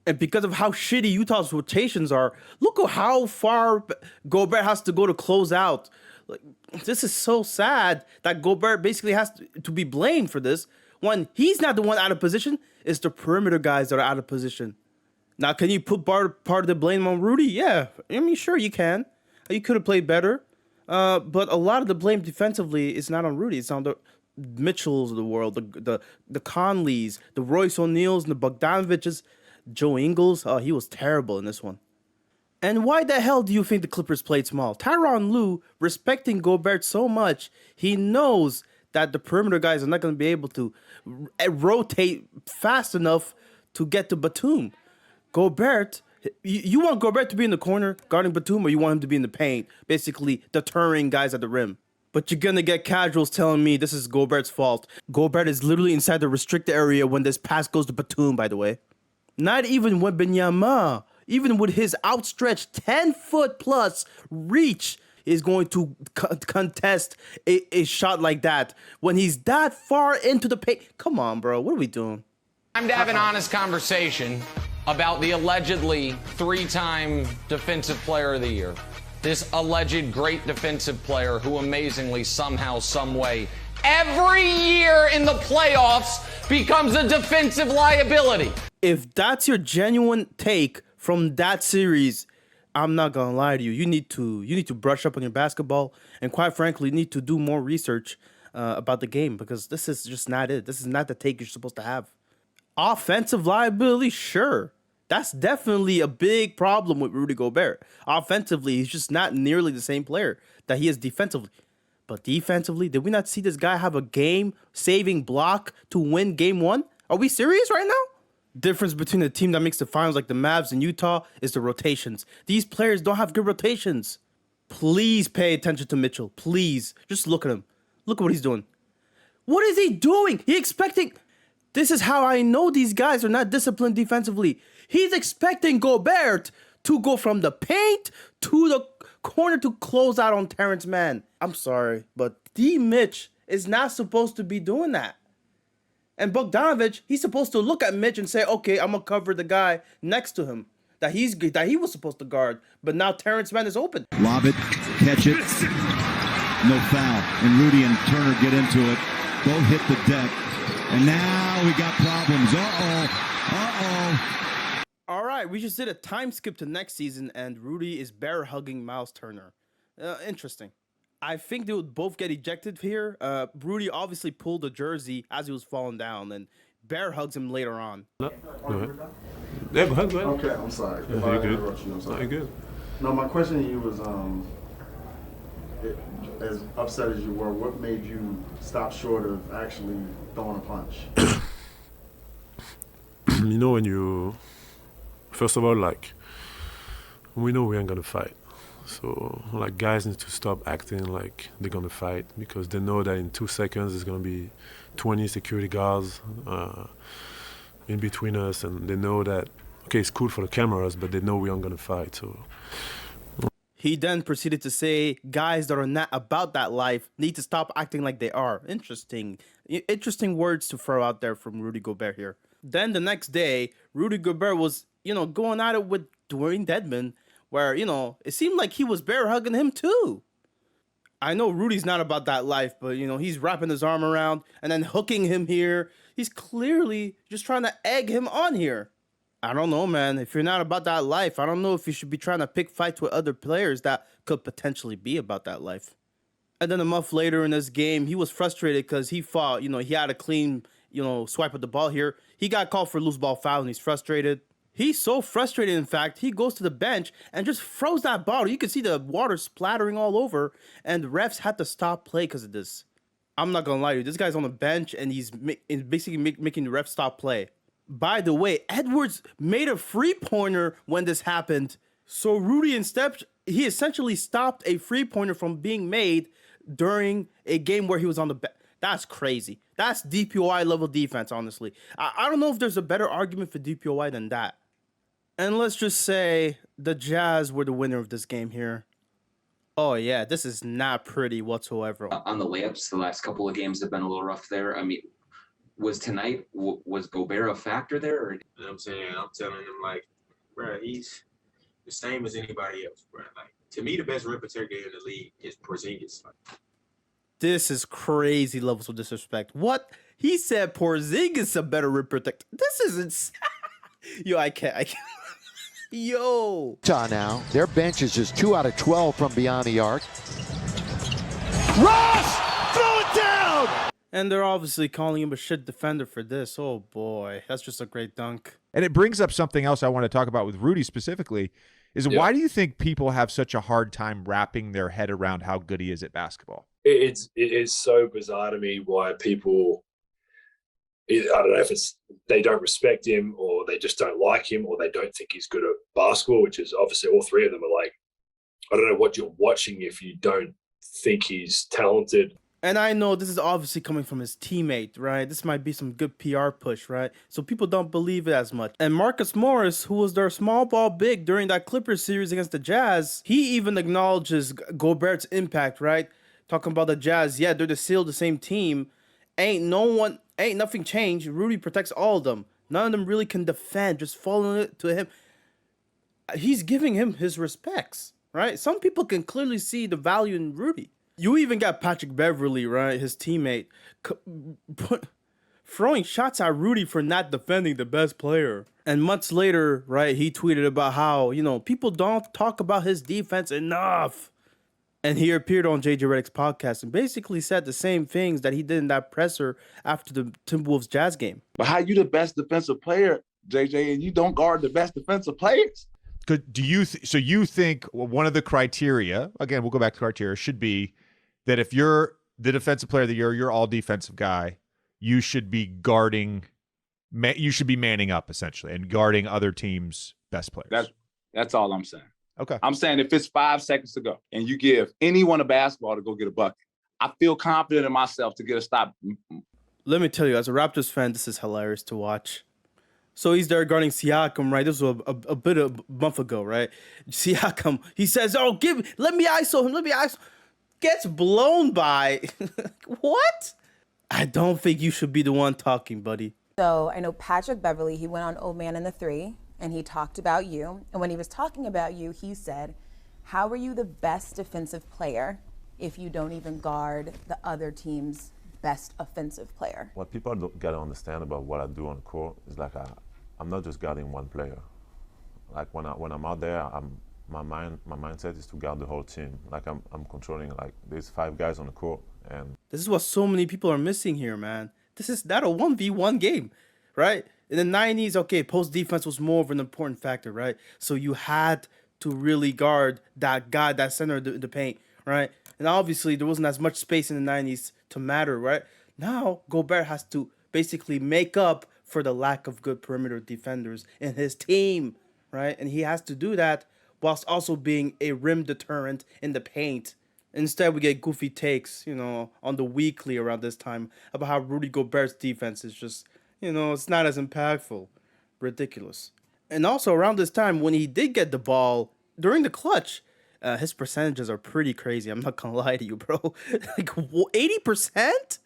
Speaker 2: And because of how shitty Utah's rotations are, look at how far Gobert has to go to close out. Like, this is so sad that Gobert basically has to be blamed for this. When he's not the one out of position, it's the perimeter guys that are out of position. Now, can you put part of the blame on Rudy? Yeah, I mean, sure you can. You could have played better. But a lot of the blame defensively is not on Rudy. It's on the Mitchells of the world, the Conleys, the Royce O'Neals, and the Bogdanoviches. Joe Ingles, he was terrible in this one. And why the hell do you think the Clippers played small? Tyronn Lue, respecting Gobert so much, he knows that the perimeter guys are not going to be able to rotate fast enough to get to Batum. Gobert, you want Gobert to be in the corner guarding Batum, or you want him to be in the paint, basically deterring guys at the rim? But you're going to get casuals telling me this is Gobert's fault. Gobert is literally inside the restricted area when this pass goes to Batum, by the way. Not even when Benyama, even with his outstretched 10-foot plus reach, is going to contest a shot like that when he's that far into the paint. Come on, bro. What are we doing?
Speaker 13: Time to have an honest conversation about the allegedly 3-time Defensive Player of the Year. This alleged great defensive player who amazingly, somehow, some way, every year in the playoffs becomes a defensive liability.
Speaker 2: If that's your genuine take from that series, I'm not gonna lie to you. You need to brush up on your basketball, and quite frankly, you need to do more research about the game, because this is just not it. This is not the take you're supposed to have. Offensive liability, sure. That's definitely a big problem with Rudy Gobert. Offensively, he's just not nearly the same player that he is defensively. But defensively, did we not see this guy have a game-saving block to win game 1? Are we serious right now? Difference between a team that makes the finals like the Mavs and Utah is the rotations. These players don't have good rotations. Please pay attention to Mitchell. Please. Just look at him. Look at what he's doing. What is he doing? This is how I know these guys are not disciplined defensively. He's expecting Gobert to go from the paint to the corner to close out on Terrence Mann. I'm sorry, but D. Mitch is not supposed to be doing that. And Bogdanovich, he's supposed to look at Mitch and say, okay, I'm going to cover the guy next to him that he was supposed to guard. But now Terrence Mann is open.
Speaker 14: Lob it, catch it, no foul. And Rudy and Turner get into it. Both hit the deck. And now we got problems.
Speaker 2: All right, we just did a time skip to next season, and Rudy is bear hugging Miles Turner. Interesting. I think they would both get ejected here. Rudy obviously pulled the jersey as he was falling down, and Bear hugs him later on.
Speaker 17: No, go ahead. Yeah, go ahead.
Speaker 18: Okay, I'm sorry.
Speaker 17: Yeah, you're good.
Speaker 18: I'm sorry.
Speaker 17: No, you're good.
Speaker 18: No, my question to you was, as upset as you were, what made you stop short of actually throwing a punch?
Speaker 17: You know, when you, first of all, like, we know we ain't gonna fight. So, like, guys need to stop acting like they're gonna fight, because they know that in 2 seconds there's gonna be 20 security guards in between us, and they know that, okay, it's cool for the cameras, but they know we aren't gonna fight. So.
Speaker 2: He then proceeded to say guys that are not about that life need to stop acting like they are. Interesting words to throw out there from Rudy Gobert here. Then the next day, Rudy Gobert was, going at it with Dwayne Dedmon, where, it seemed like he was bear hugging him too. I know Rudy's not about that life, but, he's wrapping his arm around and then hooking him here. He's clearly just trying to egg him on here. I don't know, man. If you're not about that life, I don't know if you should be trying to pick fights with other players that could potentially be about that life. And then a month later in this game, he was frustrated because he thought, he had a clean, swipe of the ball here. He got called for a loose ball foul and he's frustrated. He's so frustrated, in fact, he goes to the bench and just throws that bottle. You can see the water splattering all over, and the refs had to stop play because of this. I'm not going to lie to you. This guy's on the bench, and he's basically making the refs stop play. By the way, Edwards made a free-pointer when this happened. So Rudy he essentially stopped a free-pointer from being made during a game where he was on the bench. That's crazy. That's DPOI level defense, honestly. I don't know if there's a better argument for DPOI than that. And let's just say the Jazz were the winner of this game here. Oh, yeah, this is not pretty whatsoever.
Speaker 19: On the layups, the last couple of games have been a little rough there. I mean,
Speaker 5: Was tonight, was Gobert a factor there? Or?
Speaker 19: You know what I'm saying? I'm telling him, like, bro, he's the same as anybody else, bro. Like, to me, the best rim protector in the league is Porzingis.
Speaker 2: This is crazy levels of disrespect. What? He said Porzingis is a better rim protector. This is insane. Yo, I can't. Yo.
Speaker 20: Now, their bench is just 2 out of 12 from beyond the arc.
Speaker 2: Ross! Throw it down! And they're obviously calling him a shit defender for this. Oh, boy. That's just a great dunk.
Speaker 4: And it brings up something else I want to talk about with Rudy specifically, is why do you think people have such a hard time wrapping their head around how good he is at basketball?
Speaker 21: It is so bizarre to me why people, I don't know if it's they don't respect him or they just don't like him or they don't think he's good at basketball, which is obviously all three of them are like, I don't know what you're watching if you don't think he's talented.
Speaker 2: And I know this is obviously coming from his teammate, right? This might be some good PR push, right? So people don't believe it as much. And Marcus Morris, who was their small ball big during that Clippers series against the Jazz, he even acknowledges Gobert's impact, right? Talking about the Jazz, yeah, they're still the same team. Ain't nothing changed. Rudy protects all of them. None of them really can defend, just following it to him. He's giving him his respects, right? Some people can clearly see the value in Rudy. You even got Patrick Beverley, right, his teammate, throwing shots at Rudy for not defending the best player. And months later, right, he tweeted about how, people don't talk about his defense enough. And he appeared on JJ Redick's podcast and basically said the same things that he did in that presser after the Timberwolves Jazz game.
Speaker 22: But how you the best defensive player, JJ, and you don't guard the best defensive players?
Speaker 4: Do you so you think one of the criteria, again, we'll go back to criteria, should be that if you're the defensive player of the year, you're all defensive guy, you should be guarding, you should be manning up essentially and guarding other teams' best players.
Speaker 22: That's all I'm saying.
Speaker 4: Okay.
Speaker 22: I'm saying if it's 5 seconds to go and you give anyone a basketball to go get a bucket, I feel confident in myself to get a stop.
Speaker 2: Let me tell you, as a Raptors fan, this is hilarious to watch. So he's there guarding Siakam, right? This was a bit of a month ago, right? Siakam, he says, "Oh, let me ISO him, Gets blown by. What? I don't think you should be the one talking, buddy.
Speaker 26: So I know Patrick Beverley, he went on Old Man in the 3, and he talked about you. And when he was talking about you, he said, how are you the best defensive player if you don't even guard the other team's best offensive player?
Speaker 6: What people got to understand about what I do on the court is like I'm not just guarding one player. Like when I'm out there, my mindset is to guard the whole team. Like I'm controlling, like there's 5 guys on the court, and
Speaker 2: this is what so many people are missing here, man. This is not a 1v1 game, right? In the 90s, okay, post defense was more of an important factor, right? So you had to really guard that guy, that center of the paint, right? And obviously there wasn't as much space in the 90s to matter, right? Now Gobert has to basically make up for the lack of good perimeter defenders in his team, right? And he has to do that whilst also being a rim deterrent in the paint. Instead, we get goofy takes, on the weekly around this time about how Rudy Gobert's defense is just, it's not as impactful. Ridiculous. And also around this time, when he did get the ball during the clutch, his percentages are pretty crazy. I'm not going to lie to you, bro. Like 80%?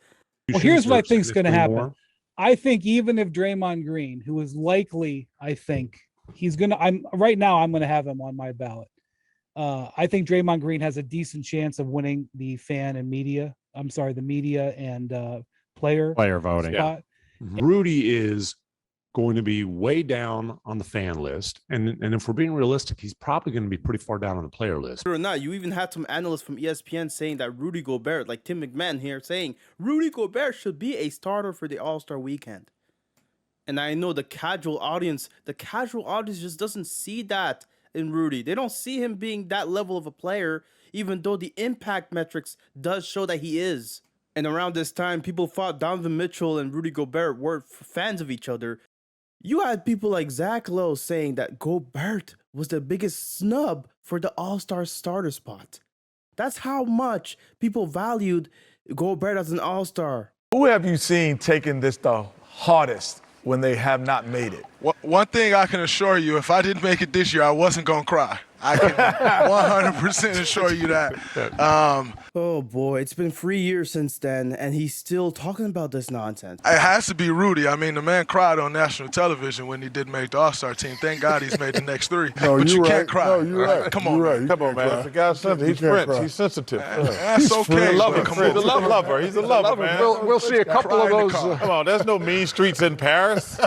Speaker 27: Well, here's what I think is going to happen. I think even if Draymond Green, who is likely, I think, I'm going to have him on my ballot. I think Draymond Green has a decent chance of winning the media and player
Speaker 28: voting.
Speaker 27: Spot.
Speaker 28: Yeah. Rudy is going to be way down on the fan list. And if we're being realistic, he's probably going to be pretty far down on the player list.
Speaker 2: Or not, you even had some analysts from ESPN saying that Rudy Gobert, like Tim McMahon here, saying Rudy Gobert should be a starter for the All-Star weekend. And I know the casual audience just doesn't see that in Rudy. They don't see him being that level of a player, even though the impact metrics does show that he is. And around this time, people thought Donovan Mitchell and Rudy Gobert were fans of each other. You had people like Zach Lowe saying that Gobert was the biggest snub for the All-Star starter spot. That's how much people valued Gobert as an All-Star.
Speaker 29: Who have you seen taking this the hardest when they have not made it?
Speaker 30: One thing I can assure you, if I didn't make it this year, I wasn't going to cry.
Speaker 3: I can 100% assure you that.
Speaker 2: Oh boy, it's been 3 years since then, and he's still talking about this nonsense.
Speaker 3: It has to be Rudy. I mean, the man cried on national television when he didn't make the All-Star team. Thank God he's made the next 3.
Speaker 29: No,
Speaker 3: but you
Speaker 29: right.
Speaker 3: can't cry.
Speaker 29: No, you're right.
Speaker 3: Come
Speaker 29: You're
Speaker 3: on,
Speaker 29: right.
Speaker 3: man.
Speaker 29: Come on, man. The guy's sensitive. He's French. He's sensitive.
Speaker 3: That's okay.
Speaker 29: He's a lover.
Speaker 3: Come on.
Speaker 29: He's a lover. He's a lover, man. We'll see a couple of those. Come on, there's no mean streets in Paris.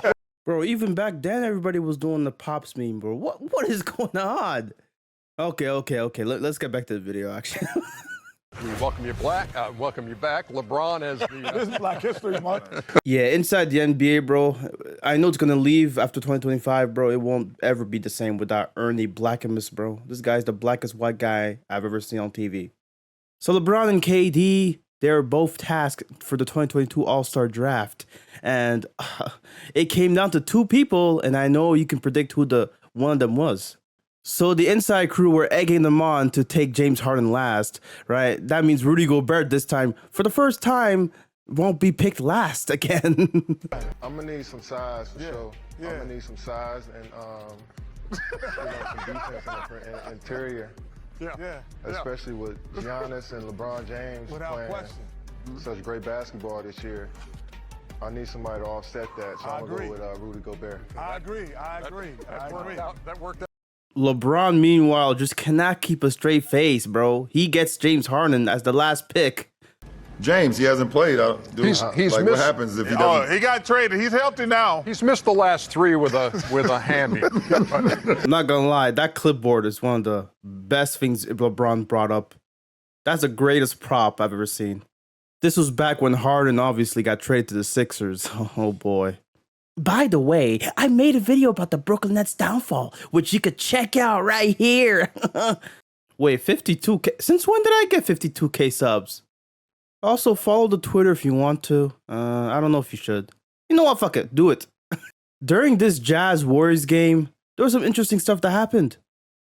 Speaker 2: Bro, even back then, everybody was doing the Pops meme, bro. What is going on? Okay. Let's get back to the video, actually.
Speaker 1: We welcome you back. LeBron as the...
Speaker 29: This is Black History Month.
Speaker 2: Yeah, inside the NBA, bro. I know it's going to leave after 2025, bro. It won't ever be the same without Ernie Blackamus, bro. This guy's the blackest white guy I've ever seen on TV. So LeBron and KD, they're both tasked for the 2022 All-Star Draft. And it came down to 2 people, and I know you can predict who one of them was. So the inside crew were egging them on to take James Harden last, right? That means Rudy Gobert this time, for the first time, won't be picked last again.
Speaker 29: I'm gonna need some size for sure. I'm gonna need some size and some defense in the interior. Especially with Giannis and LeBron James playing such great basketball this year. I need somebody to offset that, so I'm gonna go with Rudy Gobert. I agree. That worked out.
Speaker 2: LeBron, meanwhile, just cannot keep a straight face, bro. He gets James Harden as the last pick.
Speaker 29: James, he hasn't played.
Speaker 1: He's
Speaker 29: what
Speaker 1: missed,
Speaker 29: happens if he doesn't? He got traded. He's healthy now.
Speaker 1: He's missed the last 3 with a hammy.
Speaker 2: I'm not gonna lie, that clipboard is one of the best things LeBron brought up. That's the greatest prop I've ever seen. This was back when Harden obviously got traded to the Sixers. Oh boy. By the way, I made a video about the Brooklyn Nets downfall, which you could check out right here. Wait, 52K? Since when did I get 52K subs? Also, follow the Twitter if you want to. I don't know if you should. You know what? Fuck it. Do it. During this Jazz Warriors game, there was some interesting stuff that happened.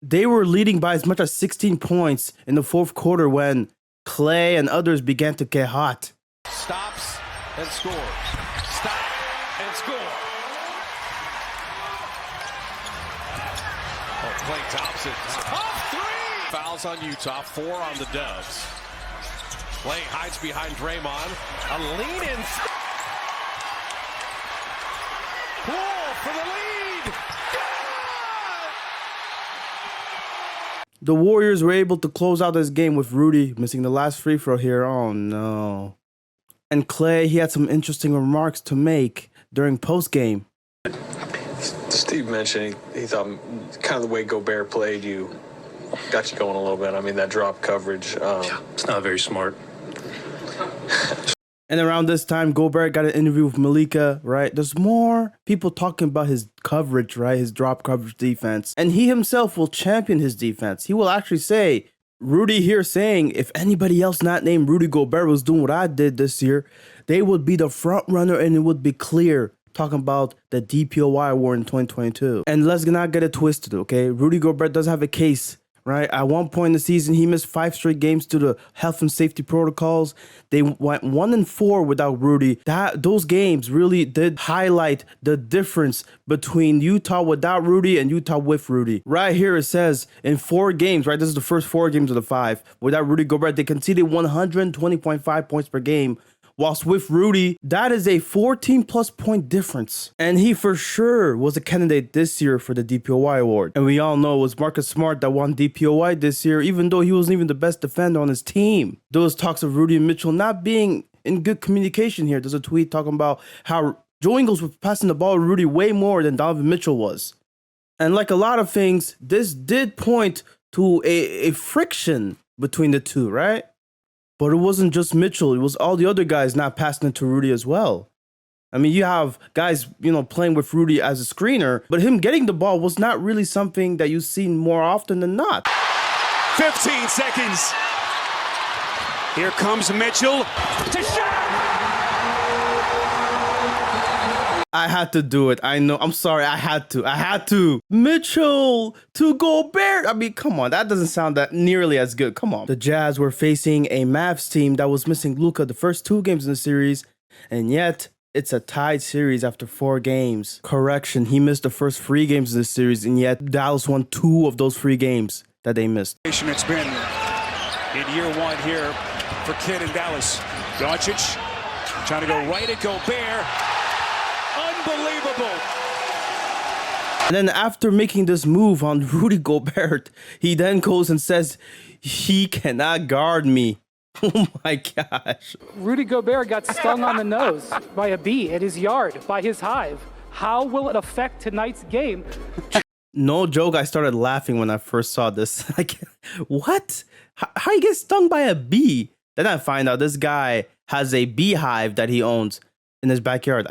Speaker 2: They were leading by as much as 16 points in the 4th quarter when Clay and others began to get hot.
Speaker 23: Stops and scores. Stop and score. Clay Thompson. Off 3! Fouls on Utah, 4 on the Dubs. Clay hides behind Draymond. A lean-in. Poole for the lead.
Speaker 2: The Warriors were able to close out this game with Rudy missing the last free throw here. Oh no. And Clay, he had some interesting remarks to make during post-game.
Speaker 7: Steve mentioned he thought kind of the way Gobert played got you going a little bit. I mean, that drop coverage. It's not very smart.
Speaker 2: And around this time, Gobert got an interview with Malika, right? There's more people talking about his coverage, right? His drop coverage defense. And he himself will champion his defense. He will actually say, Rudy here saying, if anybody else not named Rudy Gobert was doing what I did this year, they would be the front runner and it would be clear. Talking about the DPOY award in 2022. And let's not get it twisted, okay? Rudy Gobert does have a case, right? At one point in the season, he missed 5 straight games due to health and safety protocols. They went 1-4 without Rudy. Those games really did highlight the difference between Utah without Rudy and Utah with Rudy. Right here it says in 4 games, right? This is the first 4 games of the 5. Without Rudy Gobert, they conceded 120.5 points per game. Whilst with Rudy, that is a 14+ point difference. And he for sure was a candidate this year for the DPOY award. And we all know it was Marcus Smart that won DPOY this year, even though he wasn't even the best defender on his team. There was talks of Rudy and Mitchell not being in good communication here. There's a tweet talking about how Joe Ingles was passing the ball to Rudy way more than Donovan Mitchell was. And like a lot of things, this did point to a friction between the two, right? But it wasn't just Mitchell. It was all the other guys not passing it to Rudy as well. I mean, you have guys, playing with Rudy as a screener, but him getting the ball was not really something that you've seen more often than not.
Speaker 8: 15 seconds. Here comes Mitchell to shot.
Speaker 2: I had to do it. I know. I'm sorry. I had to. Mitchell to Gobert. I mean, come on. That doesn't sound that nearly as good. Come on. The Jazz were facing a Mavs team that was missing Luka the first 2 games in the series, and yet It's a tied series after 4 games. Correction, he missed the first 3 games of this series, and yet Dallas won 2 of those 3 games that they missed.
Speaker 8: It's been in year 1 here for Kidd in Dallas. Doncic trying to go right at Gobert. Unbelievable.
Speaker 2: And then after making this move on Rudy Gobert, he then goes and says, he cannot guard me. Oh my gosh.
Speaker 27: Rudy Gobert got stung on the nose by a bee at his yard, by his hive. How will it affect tonight's game?
Speaker 2: No joke, I started laughing when I first saw this. Like, what? How you get stung by a bee? Then I find out this guy has a beehive that he owns in his backyard.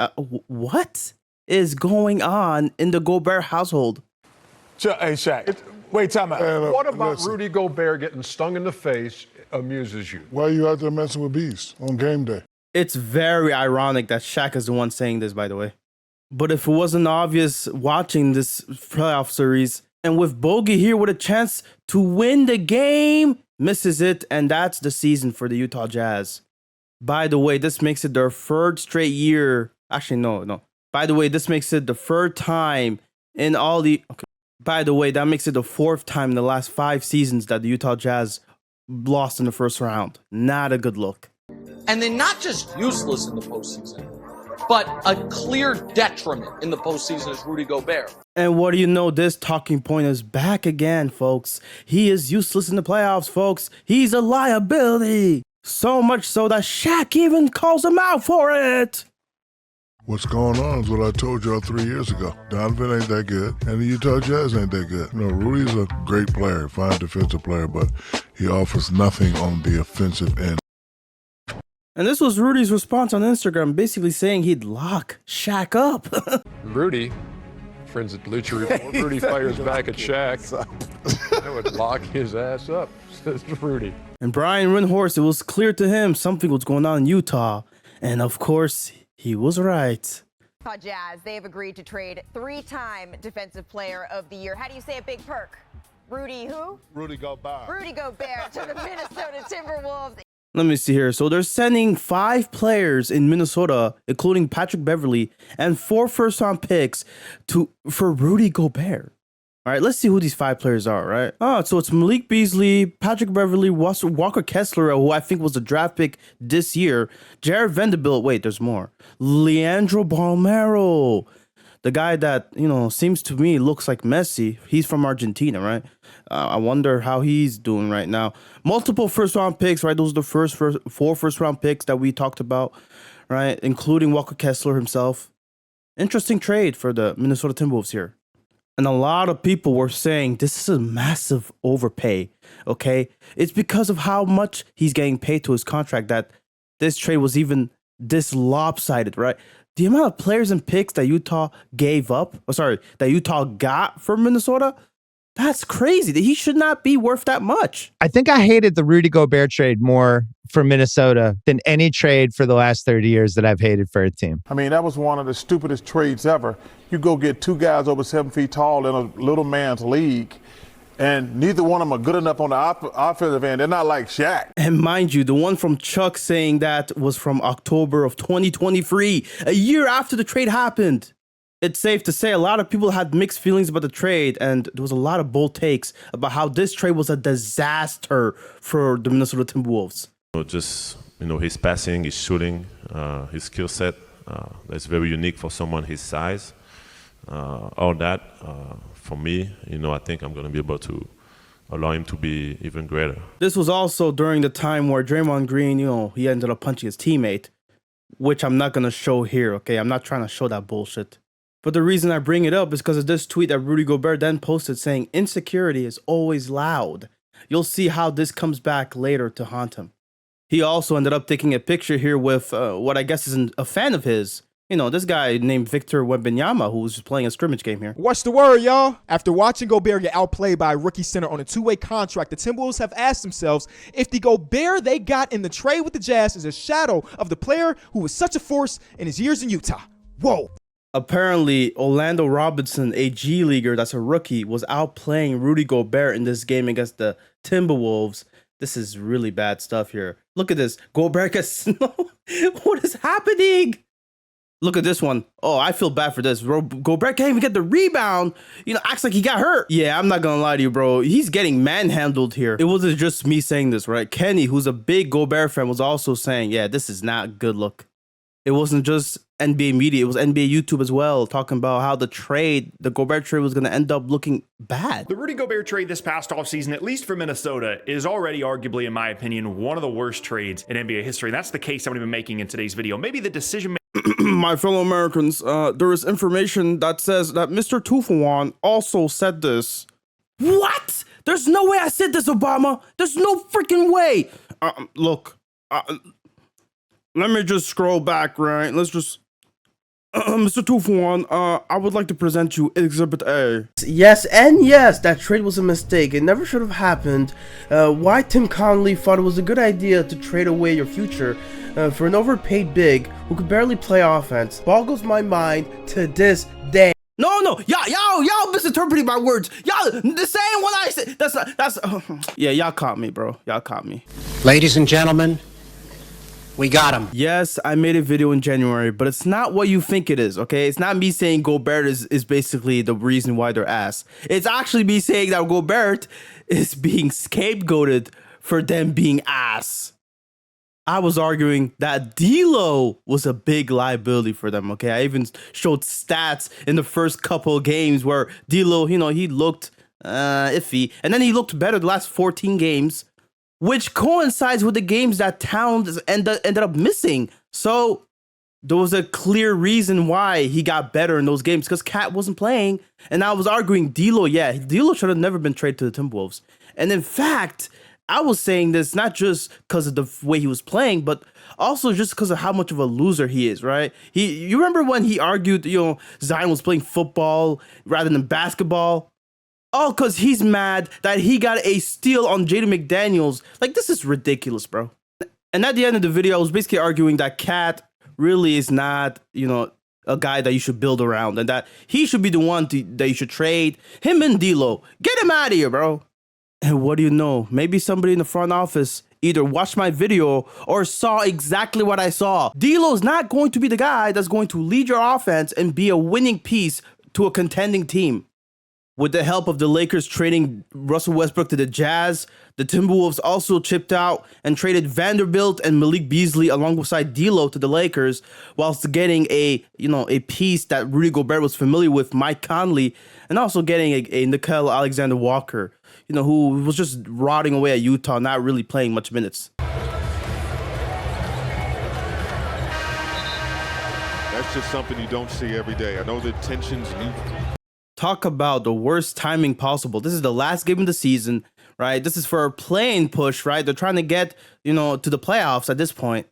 Speaker 2: What is going on in the Gobert household?
Speaker 1: Hey, Shaq, wait, time out. What about Rudy Gobert getting stung in the face amuses you?
Speaker 3: Why are you out there messing with bees on game day?
Speaker 2: It's very ironic that Shaq is the one saying this, by the way. But if it wasn't obvious watching this playoff series, and with Bogey here with a chance to win the game, misses it, and that's the season for the Utah Jazz. By the way, this makes it their 3rd straight year. Actually, no. By the way, this makes it the 3rd time in all the... Okay. By the way, that makes it the 4th time in the last 5 seasons that the Utah Jazz lost in the first round. Not a good look.
Speaker 9: And then not just useless in the postseason, but a clear detriment in the postseason is Rudy Gobert.
Speaker 2: And what do you know? This talking point is back again, folks. He is useless in the playoffs, folks. He's a liability. So much so that Shaq even calls him out for it.
Speaker 3: What's going on is what I told y'all 3 years ago. Donovan ain't that good, and the Utah Jazz ain't that good. You know, Rudy's a great player, fine defensive player, but he offers nothing on the offensive end.
Speaker 2: And this was Rudy's response on Instagram, basically saying he'd lock Shaq up.
Speaker 1: Rudy, friends at Lucha Report, Rudy fires back at Shaq. I would lock his ass up, says Rudy.
Speaker 2: And Brian Windhorst, it was clear to him something was going on in Utah. And of course, he was right.
Speaker 10: Utah Jazz, they have agreed to trade 3-time Defensive Player of the Year. How do you say a big perk? Rudy who?
Speaker 3: Rudy Gobert.
Speaker 10: Rudy Gobert to the Minnesota Timberwolves.
Speaker 2: Let me see here. So they're sending 5 players in Minnesota, including Patrick Beverley, and 4 first-round picks for Rudy Gobert. All right, let's see who these 5 players are, right? So it's Malik Beasley, Patrick Beverley, Walker Kessler, who I think was a draft pick this year, Jared Vanderbilt, wait, there's more, Leandro Balmero, the guy that, seems to me looks like Messi. He's from Argentina, right? I wonder how he's doing right now. Multiple first-round picks, right? Those are the first 4 first-round picks that we talked about, right? Including Walker Kessler himself. Interesting trade for the Minnesota Timberwolves here. And a lot of people were saying this is a massive overpay, okay? It's because of how much he's getting paid to his contract that this trade was even this lopsided, right? The amount of players and picks that Utah that Utah got from Minnesota, that's crazy. He should not be worth that much.
Speaker 11: I think I hated the Rudy Gobert trade more for Minnesota than any trade for the last 30 years that I've hated for a team.
Speaker 18: I mean, that was one of the stupidest trades ever. You go get 2 guys over 7 feet tall in a little man's league, and neither one of them are good enough on the offensive end. They're not like Shaq.
Speaker 2: And mind you, the one from Chuck saying that was from October of 2023, a year after the trade happened. It's safe to say a lot of people had mixed feelings about the trade, and there was a lot of bold takes about how this trade was a disaster for the Minnesota Timberwolves.
Speaker 6: His passing, his shooting, his skill set, that's very unique for someone his size. All that, for me, I think I'm going to be able to allow him to be even greater.
Speaker 2: This was also during the time where Draymond Green, he ended up punching his teammate, which I'm not going to show here, okay? I'm not trying to show that bullshit. But the reason I bring it up is because of this tweet that Rudy Gobert then posted saying, insecurity is always loud. You'll see how this comes back later to haunt him. He also ended up taking a picture here with what I guess is a fan of his. This guy named Victor Wembanyama, who was just playing a scrimmage game here.
Speaker 12: What's the word, y'all? After watching Gobert get outplayed by a rookie center on a 2-way contract, the Timberwolves have asked themselves if the Gobert they got in the trade with the Jazz is a shadow of the player who was such a force in his years in Utah. Whoa.
Speaker 2: Apparently, Orlando Robinson, a G Leaguer that's a rookie, was outplaying Rudy Gobert in this game against the Timberwolves. This is really bad stuff here. Look at this. Gobert gets snow. What is happening? Look at this one. Oh, I feel bad for this. Bro, Gobert can't even get the rebound. You know, acts like he got hurt. Yeah, I'm not gonna lie to you, bro. He's getting manhandled here. It wasn't just me saying this, right? Kenny, who's a big Gobert fan, was also saying, yeah, this is not a good look. It wasn't just NBA media. It was NBA YouTube as well, talking about how the Gobert trade was going to end up looking bad.
Speaker 5: The Rudy Gobert trade this past offseason, at least for Minnesota, is already arguably, in my opinion, one of the worst trades in NBA history. And that's the case I'm going to be making in today's video. Maybe the decision
Speaker 2: My fellow Americans, there is information that says that Mr. Tufawan also said this. What? There's no way I said this, Obama. There's no freaking way. Look, let me just scroll back, right? Let's just... Mr. Tufawan, I would like to present you Exhibit A. Yes, and yes, that trade was a mistake. It never should have happened. Why Tim Connelly thought it was a good idea to trade away your future for an overpaid big who could barely play offense boggles my mind to this day. No, y'all misinterpreting my words. Y'all, the same what I said. That's yeah, y'all caught me, bro. Y'all caught me.
Speaker 13: Ladies and gentlemen, we got him.
Speaker 2: Yes, I made a video in January, but it's not what you think it is, okay? It's not me saying Gobert is basically the reason why they're ass. It's actually me saying that Gobert is being scapegoated for them being ass. I was arguing that D'Lo was a big liability for them, okay? I even showed stats in the first couple of games where D'Lo, you know, he looked iffy, and then he looked better the last 14 games, which coincides with the games that Towns ended up missing. So there was a clear reason why he got better in those games, because Cat wasn't playing. And I was arguing D'Lo, yeah, D'Lo should have never been traded to the Timberwolves. And in fact, I was saying this not just because of the way he was playing, but also just because of how much of a loser he is, right? You remember when he argued, you know, Zion was playing football rather than basketball? All because he's mad that he got a steal on Jaden McDaniels. Like, this is ridiculous, bro. And at the end of the video, I was basically arguing that Cat really is not, you know, a guy that you should build around, and that he should be the one that you should trade. Him and D'Lo. Get him out of here, bro. And what do you know? Maybe somebody in the front office either watched my video or saw exactly what I saw. D'Lo's not going to be the guy that's going to lead your offense and be a winning piece to a contending team. With the help of the Lakers trading Russell Westbrook to the Jazz, the Timberwolves also chipped out and traded Vanderbilt and Malik Beasley alongside D'Lo to the Lakers, whilst getting a piece that Rudy Gobert was familiar with, Mike Conley, and also getting a Nickeil Alexander-Walker, you know, who was just rotting away at Utah, not really playing much minutes.
Speaker 14: That's just something you don't see every day. I know the tensions.
Speaker 2: Talk about the worst timing possible. This is the last game of the season, right? This is for a play-in push, right? They're trying to get, you know, to the playoffs at this point.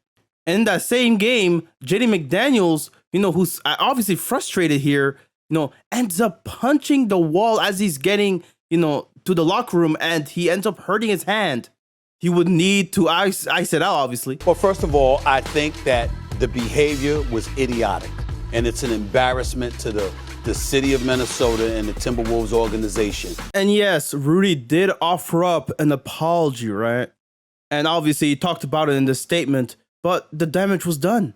Speaker 2: And in that same game, Jaden McDaniels, you know, who's obviously frustrated here, you know, ends up punching the wall as he's getting, you know, to the locker room, and he ends up hurting his hand. He would need to ice it out, obviously.
Speaker 15: Well, first of all, I think that the behavior was idiotic, and it's an embarrassment to the city of Minnesota and the Timberwolves organization.
Speaker 2: And yes, Rudy did offer up an apology, right? And obviously he talked about it in the statement, but the damage was done.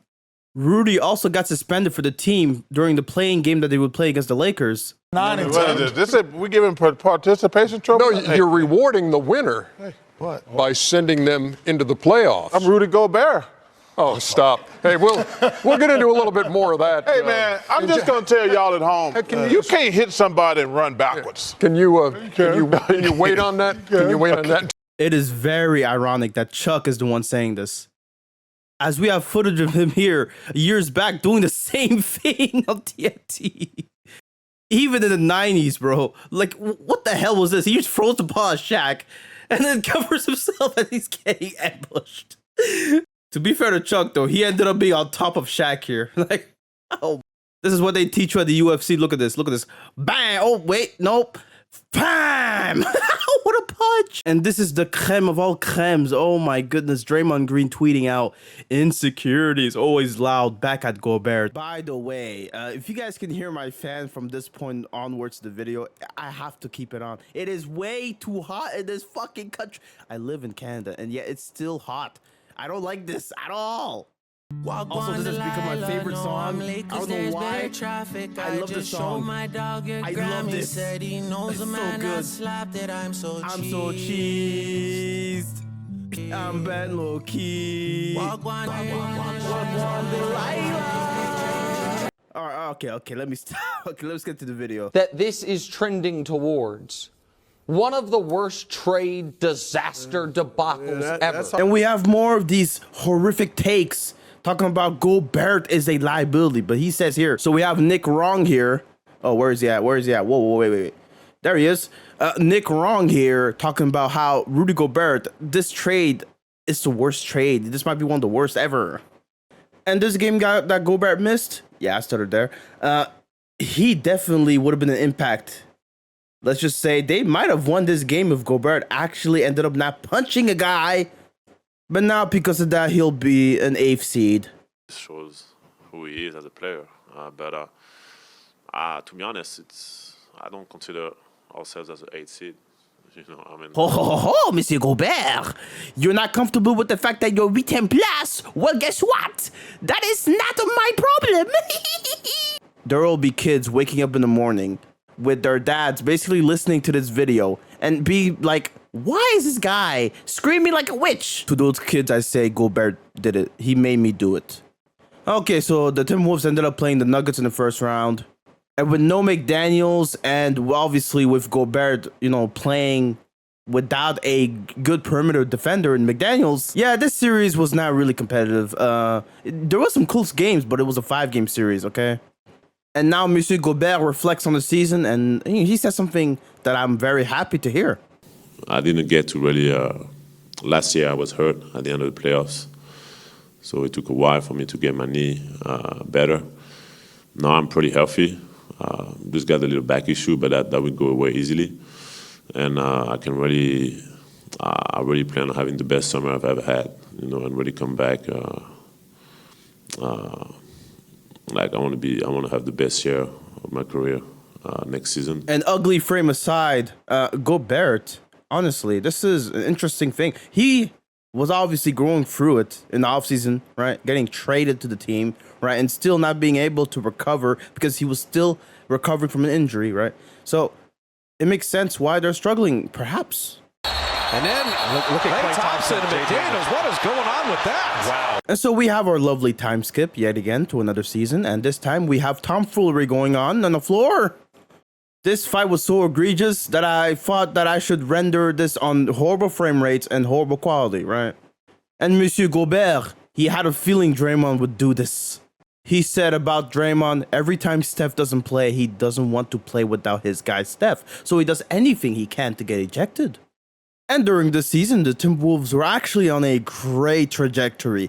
Speaker 2: Rudy also got suspended for the team during the playing game that they would play against the Lakers.
Speaker 18: 9 and 10. This is we giving participation trophy?
Speaker 1: No, you're rewarding the winner by sending them into the playoffs.
Speaker 18: I'm Rudy Gobert.
Speaker 1: Oh, stop. Hey, we'll get into a little bit more of that.
Speaker 18: Hey, man, I'm just going to tell y'all at home, you can't hit somebody and run backwards.
Speaker 1: Can you wait on that? Can you wait on that?
Speaker 2: It is very ironic that Chuck is the one saying this, as we have footage of him here years back doing the same thing on TNT. Even in the 90s, bro. Like, what the hell was this? He just throws the ball at Shaq and then covers himself and he's getting ambushed. To be fair to Chuck, though, he ended up being on top of Shaq here. Like, oh, this is what they teach you at the UFC. Look at this. Look at this. Bang. Oh, wait. Nope. Bam. What a punch. And this is the creme of all cremes. Oh, my goodness. Draymond Green tweeting out, insecurity is always loud, back at Gobert. By the way, if you guys can hear my fan from this point onwards to the video, I have to keep it on. It is way too hot in this fucking country. I live in Canada, and yet it's still hot. I don't like this at all. Also, this has become my favorite song. I don't know why. I love this song. I love this. It's so good. I'm so cheesed. I'm bad low key. All right, okay. Let me stop. Okay, let's get to the video.
Speaker 9: That this is trending towards one of the worst trade disaster debacles ever.
Speaker 2: And we have more of these horrific takes talking about Gobert is a liability, but he says here. So we have Nick Wrong here. Oh, where is he at? Whoa, wait. There he is. Nick Wrong here talking about how Rudy Gobert, this trade is the worst trade. This might be one of the worst ever. And this game that Gobert missed, yeah, I stuttered there. He definitely would have been an impact. Let's just say they might have won this game if Gobert actually ended up not punching a guy. But now, because of that, he'll be an 8th seed.
Speaker 6: This shows who he is as a player. But to be honest, I don't consider ourselves as an 8th seed. You know, I mean.
Speaker 2: Ho, Monsieur Gobert. You're not comfortable with the fact that you're 8th plus? Well, guess what? That is not my problem. There will be kids waking up in the morning with their dads basically listening to this video and be like, why is this guy screaming like a witch? To those kids, I say Gobert did it. He made me do it. Okay, so the Timberwolves ended up playing the Nuggets in the first round. And with no McDaniels and obviously with Gobert, playing without a good perimeter defender in McDaniels, yeah, this series was not really competitive. There was some close games, but it was a 5-game series, okay? And now Monsieur Gobert reflects on the season, and he says something that I'm very happy to hear.
Speaker 6: I didn't get to really, last year I was hurt at the end of the playoffs. So it took a while for me to get my knee better. Now I'm pretty healthy. Just got a little back issue, but that will go away easily. And I really plan on having the best summer I've ever had, and really come back. I want to have the best year of my career next season.
Speaker 2: An ugly frame aside, Gobert, honestly, this is an interesting thing. He was obviously going through it in the offseason, right? Getting traded to the team, right? And still not being able to recover because he was still recovering from an injury, right? So it makes sense why they're struggling, perhaps.
Speaker 4: And then look at Klay Thompson and McDaniels. What is going on with that? Wow.
Speaker 2: And so we have our lovely time skip yet again to another season. And this time we have tomfoolery going on the floor. This fight was so egregious that I thought that I should render this on horrible frame rates and horrible quality, right? And Monsieur Gobert, he had a feeling Draymond would do this. He said about Draymond, every time Steph doesn't play, he doesn't want to play without his guy Steph. So he does anything he can to get ejected. And during the season, the Timberwolves were actually on a great trajectory,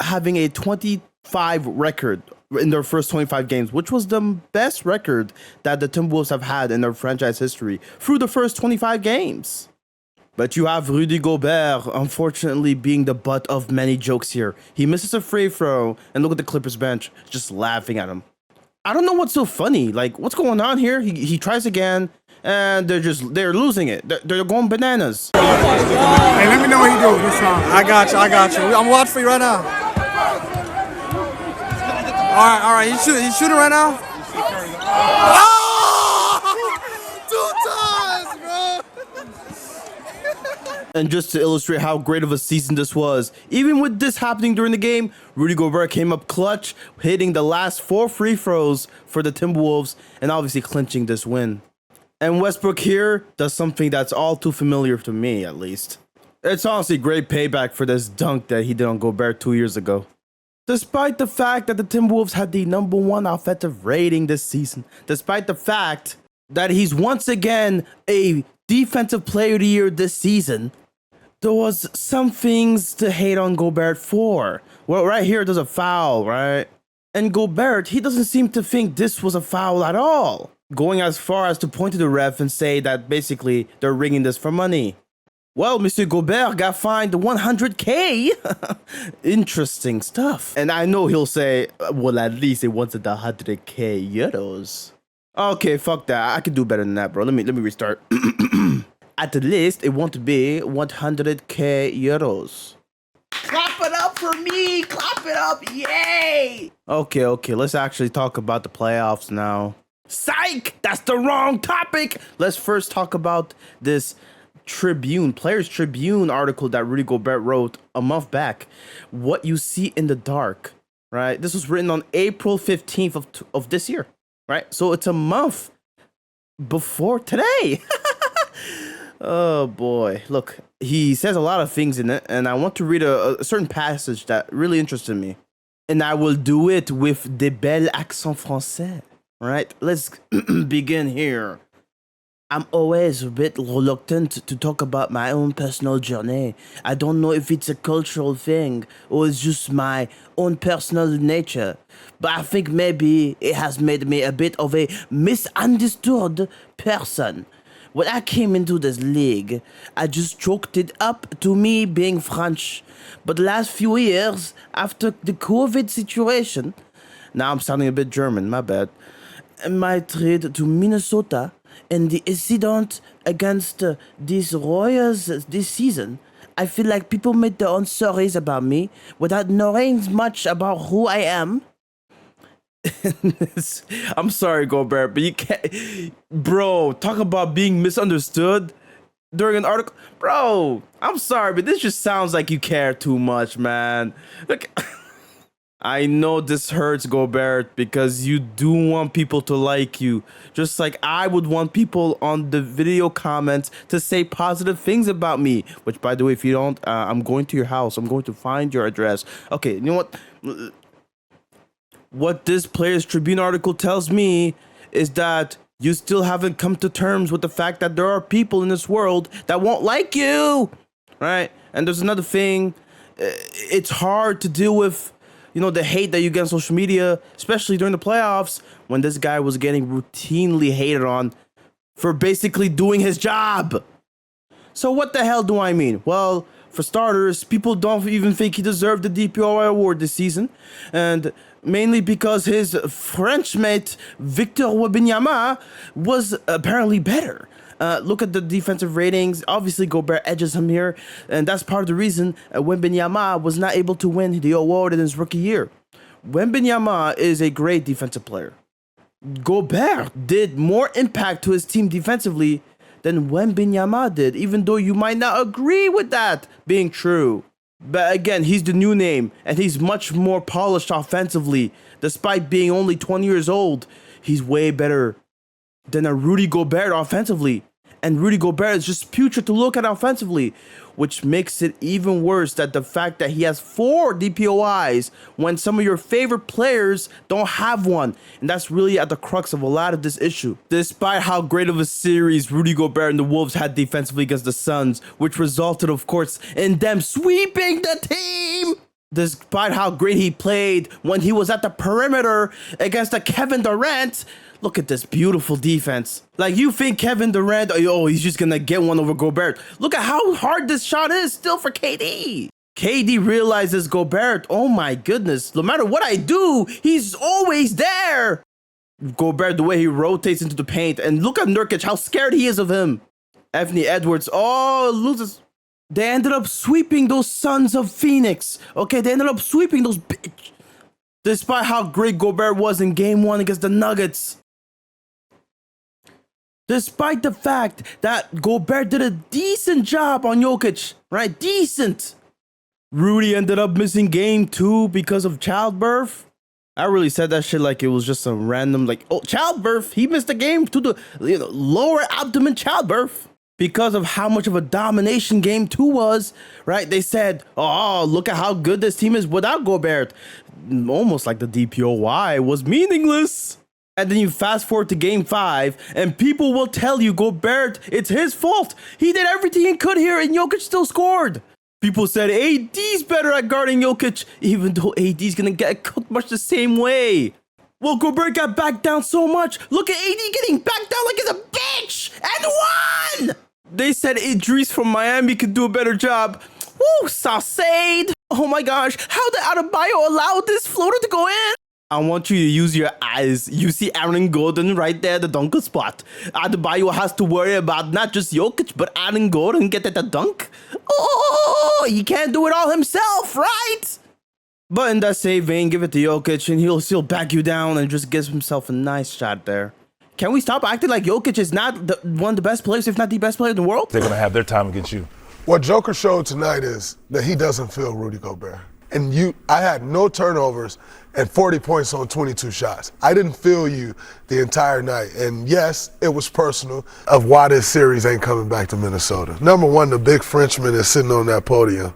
Speaker 2: having a 25 record in their first 25 games, which was the best record that the Timberwolves have had in their franchise history through the first 25 games. But you have Rudy Gobert, unfortunately, being the butt of many jokes here. He misses a free throw, and look at the Clippers bench, just laughing at him. I don't know what's so funny. Like, what's going on here? He tries again, and they're losing it. They're going bananas.
Speaker 16: Hey, let me know what you do this time. I got you. I'm watching for you right now. All right. He's shooting right now. Oh! 2 times, bro.
Speaker 2: And just to illustrate how great of a season this was, even with this happening during the game, Rudy Gobert came up clutch, hitting the last 4 free throws for the Timberwolves, and obviously clinching this win. And Westbrook here does something that's all too familiar to me, at least. It's honestly great payback for this dunk that he did on Gobert 2 years ago. Despite the fact that the Timberwolves had the #1 offensive rating this season, despite the fact that he's once again a defensive player of the year this season, there was some things to hate on Gobert for. Well, right here, there's a foul, right? And Gobert, he doesn't seem to think this was a foul at all, going as far as to point to the ref and say that basically they're rigging this for money. Well, Monsieur Gobert got fined $100K. Interesting stuff. And I know he'll say, well, at least it wasn't 100K euros. Okay, fuck that. I can do better than that, bro. Let me restart. At least it won't be 100K euros. Clap it up for me. Clap it up. Yay. Okay. Let's actually talk about the playoffs now. Psych! That's the wrong topic. Let's first talk about this Players Tribune article that Rudy Gobert wrote a month back. What you see in the dark, right? This was written on April 15th of this year, right? So it's a month before today. Oh boy. Look, he says a lot of things in it, and I want to read a certain passage that really interested me. And I will do it with des belles accents français. Right? Let's begin here. I'm always a bit reluctant to talk about my own personal journey. I don't know if it's a cultural thing or it's just my own personal nature. But I think maybe it has made me a bit of a misunderstood person. When I came into this league, I just chalked it up to me being French. But the last few years, after the COVID situation, now I'm sounding a bit German, my bad. My trade to Minnesota and the incident against these Warriors this season, I feel like people made their own stories about me without knowing much about who I am. I'm sorry, Gobert, but you can't... Bro, talk about being misunderstood during an article. Bro, I'm sorry, but this just sounds like you care too much, man. Look... I know this hurts, Gobert, because you do want people to like you. Just like I would want people on the video comments to say positive things about me. Which, by the way, if you don't, I'm going to your house. I'm going to find your address. Okay, you know what? What this Players Tribune article tells me is that you still haven't come to terms with the fact that there are people in this world that won't like you. Right? And there's another thing. It's hard to deal with, you know, the hate that you get on social media, especially during the playoffs, when this guy was getting routinely hated on for basically doing his job. So what the hell do I mean? Well, for starters, people don't even think he deserved the DPOI award this season, and mainly because his French mate, Victor Wembanyama, was apparently better. Look at the defensive ratings. Obviously, Gobert edges him here, and that's part of the reason Wembanyama was not able to win the award in his rookie year. Wembanyama is a great defensive player. Gobert did more impact to his team defensively than Wembanyama did, even though you might not agree with that being true. But again, he's the new name, and he's much more polished offensively. Despite being only 20 years old, he's way better than a Rudy Gobert offensively. And Rudy Gobert is just putrid to look at offensively, which makes it even worse that the fact that he has 4 DPOIs when some of your favorite players don't have one. And that's really at the crux of a lot of this issue. Despite how great of a series Rudy Gobert and the Wolves had defensively against the Suns, which resulted, of course, in them sweeping the team. Despite how great he played when he was at the perimeter against a Kevin Durant, look at this beautiful defense. Like, you think Kevin Durant, oh, he's just gonna get one over Gobert. Look at how hard this shot is still for KD. KD realizes Gobert, oh my goodness, no matter what I do, he's always there. Gobert, the way he rotates into the paint, and look at Nurkic, how scared he is of him. Anthony Edwards, oh, loses. They ended up sweeping those Sons of Phoenix. Okay, they ended up sweeping those bitch. Despite how great Gobert was in game 1 against the Nuggets. Despite the fact that Gobert did a decent job on Jokic, right? Decent. Rudy ended up missing game 2 because of childbirth. I really said that shit like it was just some random, like, oh, childbirth. He missed the game to the lower abdomen childbirth. Because of how much of a domination game 2 was, right? They said, oh, look at how good this team is without Gobert. Almost like the DPOY was meaningless. And then you fast forward to game 5, and people will tell you, Gobert, it's his fault. He did everything he could here, and Jokic still scored. People said AD's better at guarding Jokic, even though AD's gonna get cooked much the same way. Well, Gobert got back down so much. Look at AD getting back down like he's a bitch and won. They said Idris from Miami could do a better job. Woo, Saucade. Oh my gosh, how did Adebayo allow this floater to go in? I want you to use your eyes. You see Aaron Gordon right there, the dunker spot. Adebayo has to worry about not just Jokic, but Aaron Gordon get at the dunk. Oh, he can't do it all himself, right? But in that same vein, give it to Jokic and he'll still back you down and just gives himself a nice shot there. Can we stop acting like Jokic is not one of the best players, if not the best player in the world?
Speaker 17: They're going to have their time against you.
Speaker 3: What Joker showed tonight is that he doesn't feel Rudy Gobert. And I had no turnovers and 40 points on 22 shots. I didn't feel you the entire night. And yes, it was personal of why this series ain't coming back to Minnesota. Number one, the big Frenchman is sitting on that podium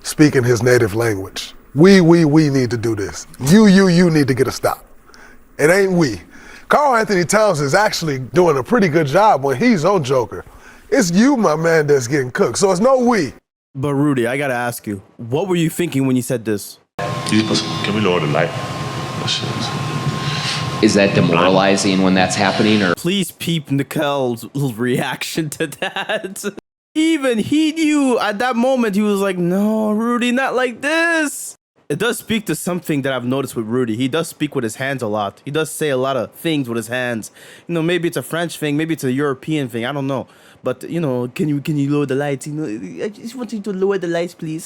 Speaker 3: speaking his native language. We need to do this. You need to get a stop. It ain't we. Karl Anthony Towns is actually doing a pretty good job when he's on Joker. It's you, my man, that's getting cooked. So it's no we.
Speaker 2: But Rudy, I gotta ask you, what were you thinking when you said this?
Speaker 6: Can we lower the light?
Speaker 19: Is that demoralizing when that's happening? Or
Speaker 2: please peep Nikel's reaction to that. Even he knew at that moment, he was like, no, Rudy, not like this. It does speak to something that I've noticed with Rudy. He does speak with his hands a lot. He does say a lot of things with his hands. You know, maybe it's a French thing, maybe it's a European thing. I don't know. But, you know, can you lower the lights? You know, I just want you to lower the lights, please.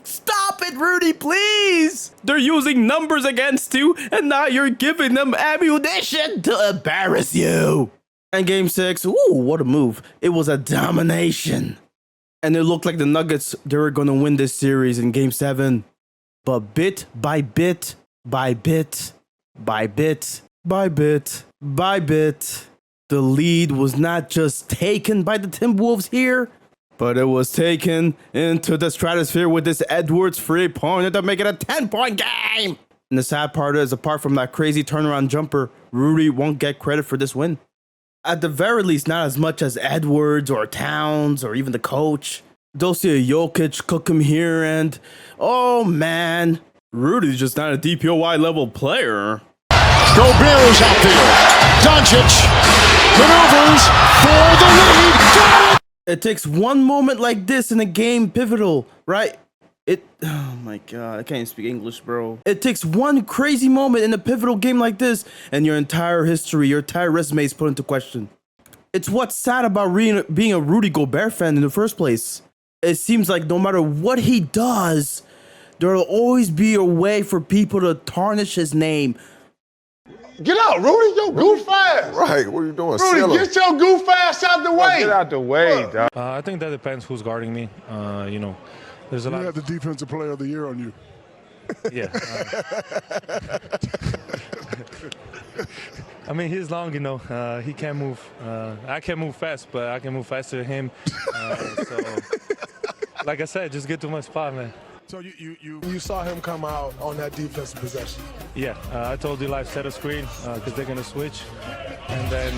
Speaker 2: Stop it, Rudy, please. They're using numbers against you, and now you're giving them ammunition to embarrass you. And game 6, ooh, what a move. It was a domination. And it looked like the Nuggets, they were going to win this series in game 7. But bit by bit, by bit, by bit, by bit, by bit, the lead was not just taken by the Timberwolves here, but it was taken into the stratosphere with this Edwards 3-pointer to make it a 10-point game. And the sad part is, apart from that crazy turnaround jumper, Rudy won't get credit for this win. At the very least, not as much as Edwards or Towns or even the coach. They'll see a Jokic cook him here and, oh man, Rudy's just not a DPOY level player.
Speaker 23: Gobert is out there. Doncic maneuvers for the lead. Got it!
Speaker 2: It takes one moment like this in a game pivotal, right? Oh my God, I can't even speak English, bro. It takes one crazy moment in a pivotal game like this, and your entire history, your entire resume is put into question. It's what's sad about being a Rudy Gobert fan in the first place. It seems like no matter what he does, there'll always be a way for people to tarnish his name.
Speaker 3: Get out, Rudy. Yo, goof ass.
Speaker 18: Right, what are you doing?
Speaker 3: Rudy, get your goof ass out the way.
Speaker 18: Get out the way, dog.
Speaker 20: I think that depends who's guarding me. You know, there's a lot.
Speaker 3: You have the defensive player of the year on you.
Speaker 20: Yeah. I mean, he's long, you know. He can't move. I can't move fast, but I can move faster than him. So, like I said, just get to my spot, man.
Speaker 3: So you saw him come out on that defensive possession.
Speaker 20: Yeah, I told you live set a screen because they're gonna switch, and then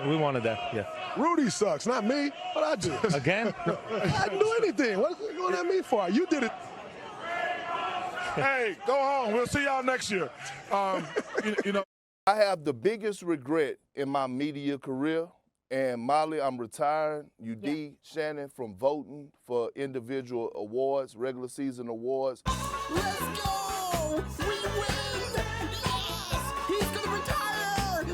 Speaker 20: we wanted that. Yeah.
Speaker 3: Rudy sucks, not me. What I do?
Speaker 20: Again?
Speaker 3: I didn't do anything. What are you going at me for? You did it. Hey, go home. We'll see y'all next year. You know.
Speaker 21: I have the biggest regret in my media career. And Molly, I'm retiring. Shannon, from voting for individual awards, regular season awards.
Speaker 17: Let's go! We win! Yes! He's gonna retire!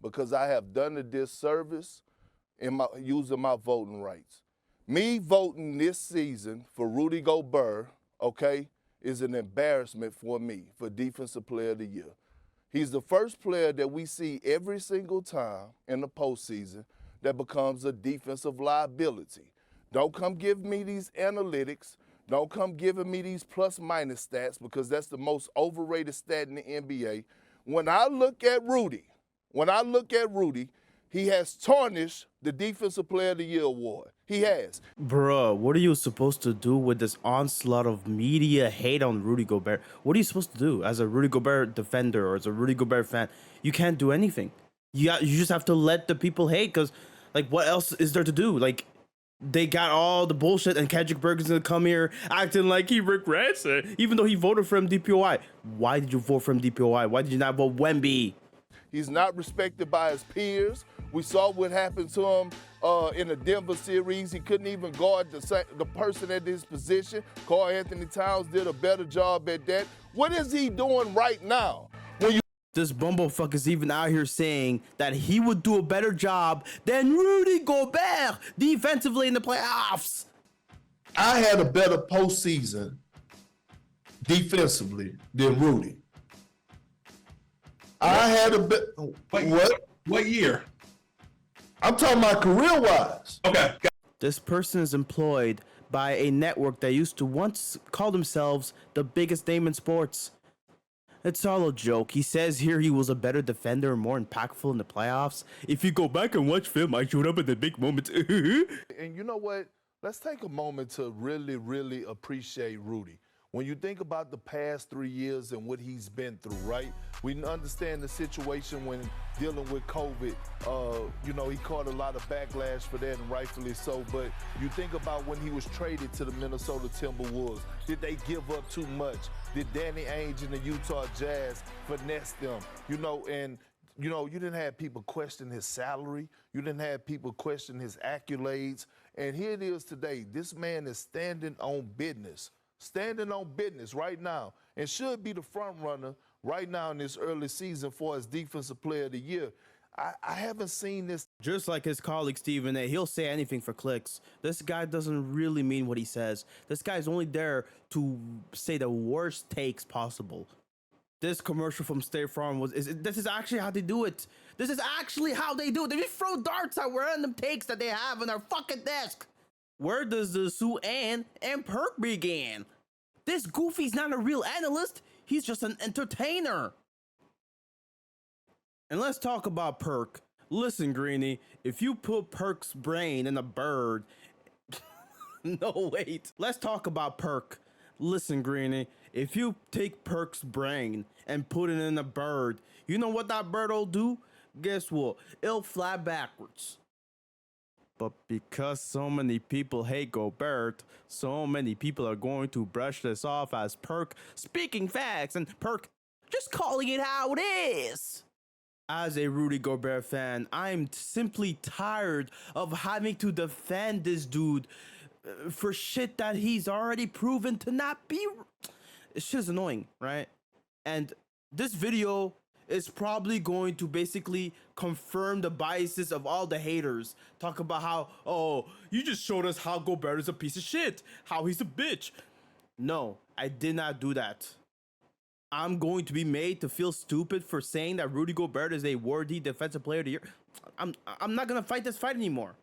Speaker 21: Because I have done a disservice in using my voting rights. Me voting this season for Rudy Gobert, okay, is an embarrassment for me for Defensive Player of the Year. He's the first player that we see every single time in the postseason that becomes a defensive liability. Don't come give me these analytics. Don't come giving me these plus-minus stats because that's the most overrated stat in the NBA. When I look at Rudy, he has tarnished the Defensive Player of the Year award. He has.
Speaker 2: Bruh, what are you supposed to do with this onslaught of media hate on Rudy Gobert? What are you supposed to do as a Rudy Gobert defender or as a Rudy Gobert fan? You can't do anything. You just have to let the people hate because, like, what else is there to do? Like, they got all the bullshit and Kendrick Perkins gonna come here acting like he regrets it, even though he voted for him DPOI. Why did you vote for him DPOI? Why did you not vote Wemby?
Speaker 21: He's not respected by his peers. We saw what happened to him in the Denver series. He couldn't even guard the person at his position. Karl Anthony Towns did a better job at that. What is he doing right now?
Speaker 2: This bumblefuck is even out here saying that he would do a better job than Rudy Gobert defensively in the playoffs.
Speaker 7: I had a better postseason defensively than Rudy. I had a bit. What year? I'm talking about career-wise.
Speaker 2: Okay. This person is employed by a network that used to once call themselves the biggest name in sports. It's all a joke. He says here he was a better defender and more impactful in the playoffs. If you go back and watch film, I showed up in the big moments.
Speaker 21: And you know what? Let's take a moment to really, really appreciate Rudy. When you think about the past 3 years and what he's been through, right? We understand the situation when dealing with COVID. You know, he caught a lot of backlash for that, and rightfully so. But you think about when he was traded to the Minnesota Timberwolves. Did they give up too much? Did Danny Ainge and the Utah Jazz finesse them? You know, and you know, you didn't have people question his salary. You didn't have people question his accolades. And here it is today. This man is standing on business right now, and should be the front runner right now in this early season for his Defensive Player of the Year. I haven't seen this.
Speaker 2: Just like his colleague Stephen A, he'll say anything for clicks. This guy doesn't really mean what he says. This guy's only there to say the worst takes possible. This commercial from State Farm this is actually how they do it. This is actually how they do it. They just throw darts at random takes that they have on their fucking desk. Where does the Sue Ann and Perk begin? This goofy's not a real analyst. He's just an entertainer. And let's talk about Perk. Listen, Greeny, if you put Perk's brain in a bird... No, wait. Let's talk about Perk. Listen, Greeny, if you take Perk's brain and put it in a bird, you know what that bird will do? Guess what? It'll fly backwards. But because so many people hate Gobert, so many people are going to brush this off as Perk speaking facts and Perk just calling it how it is. As a Rudy Gobert fan, I'm simply tired of having to defend this dude for shit that he's already proven to not be. It's just annoying, right? And this video is probably going to basically confirm the biases of all the haters. Talk about how, oh, you just showed us how Gobert is a piece of shit, how he's a bitch. No, I did not do that. I'm going to be made to feel stupid for saying that Rudy Gobert is a worthy defensive player of the year. I'm not gonna fight this fight anymore.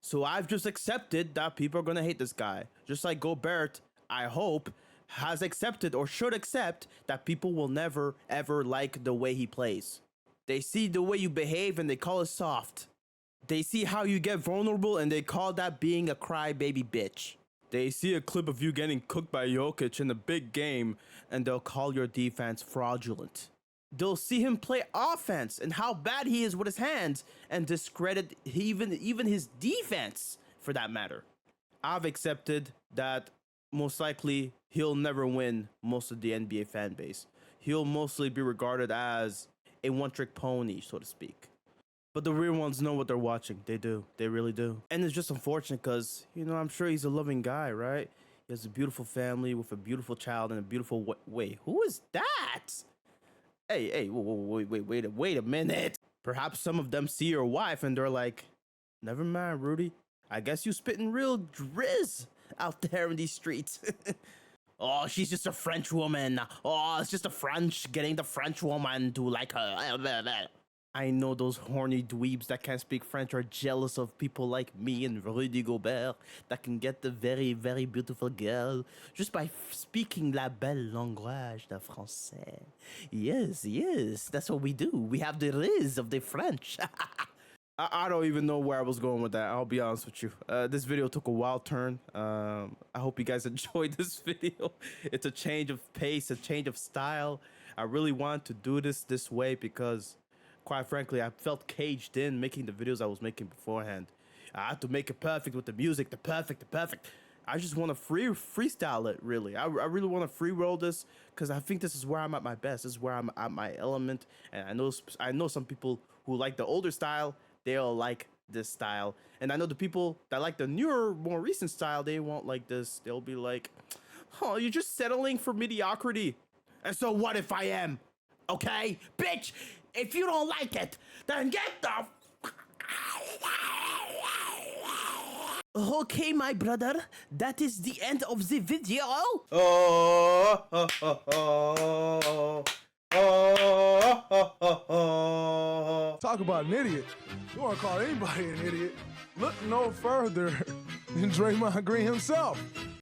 Speaker 2: So I've just accepted that people are gonna hate this guy. Just like Gobert, I hope, has accepted or should accept that people will never ever like the way he plays. They see the way you behave and they call it soft. They see how you get vulnerable and they call that being a crybaby bitch. They see a clip of you getting cooked by Jokic in a big game and they'll call your defense fraudulent. They'll see him play offense and how bad he is with his hands and discredit even his defense for that matter. I've accepted that most likely he'll never win most of the NBA fan base. He'll mostly be regarded as a one-trick pony, so to speak. But the real ones know what they're watching. They do. They really do. And it's just unfortunate because, you know, I'm sure he's a loving guy, right? He has a beautiful family with a beautiful child and a beautiful... Wait, who is that? Hey, wait a minute. Perhaps some of them see your wife and they're like, never mind, Rudy. I guess you spitting real drizz out there in these streets. Oh, she's just a French woman. Oh, it's just a French getting the French woman to like her. I know those horny dweebs that can't speak French are jealous of people like me and Rudy Gobert that can get the very, very beautiful girl just by speaking la belle langage de français. Yes, that's what we do. We have the riz of the French. I don't even know where I was going with that. I'll be honest with you. This video took a wild turn. I hope you guys enjoyed this video. It's a change of pace, a change of style. I really want to do this way because, quite frankly, I felt caged in making the videos I was making beforehand. I had to make it perfect with the music, the perfect. I just want to freestyle it, really. I really want to free roll this because I think this is where I'm at my best. This is where I'm at my element. And I know some people who like the older style, they'll like this style. And I know the people that like the newer, more recent style, they won't like this. They'll be like, oh, you're just settling for mediocrity. And so what if I am? Okay? Bitch, if you don't like it, then get the Okay, my brother, that is the end of the video.
Speaker 8: Talk about an idiot. You want to call anybody an idiot? Look no further than Draymond Green himself.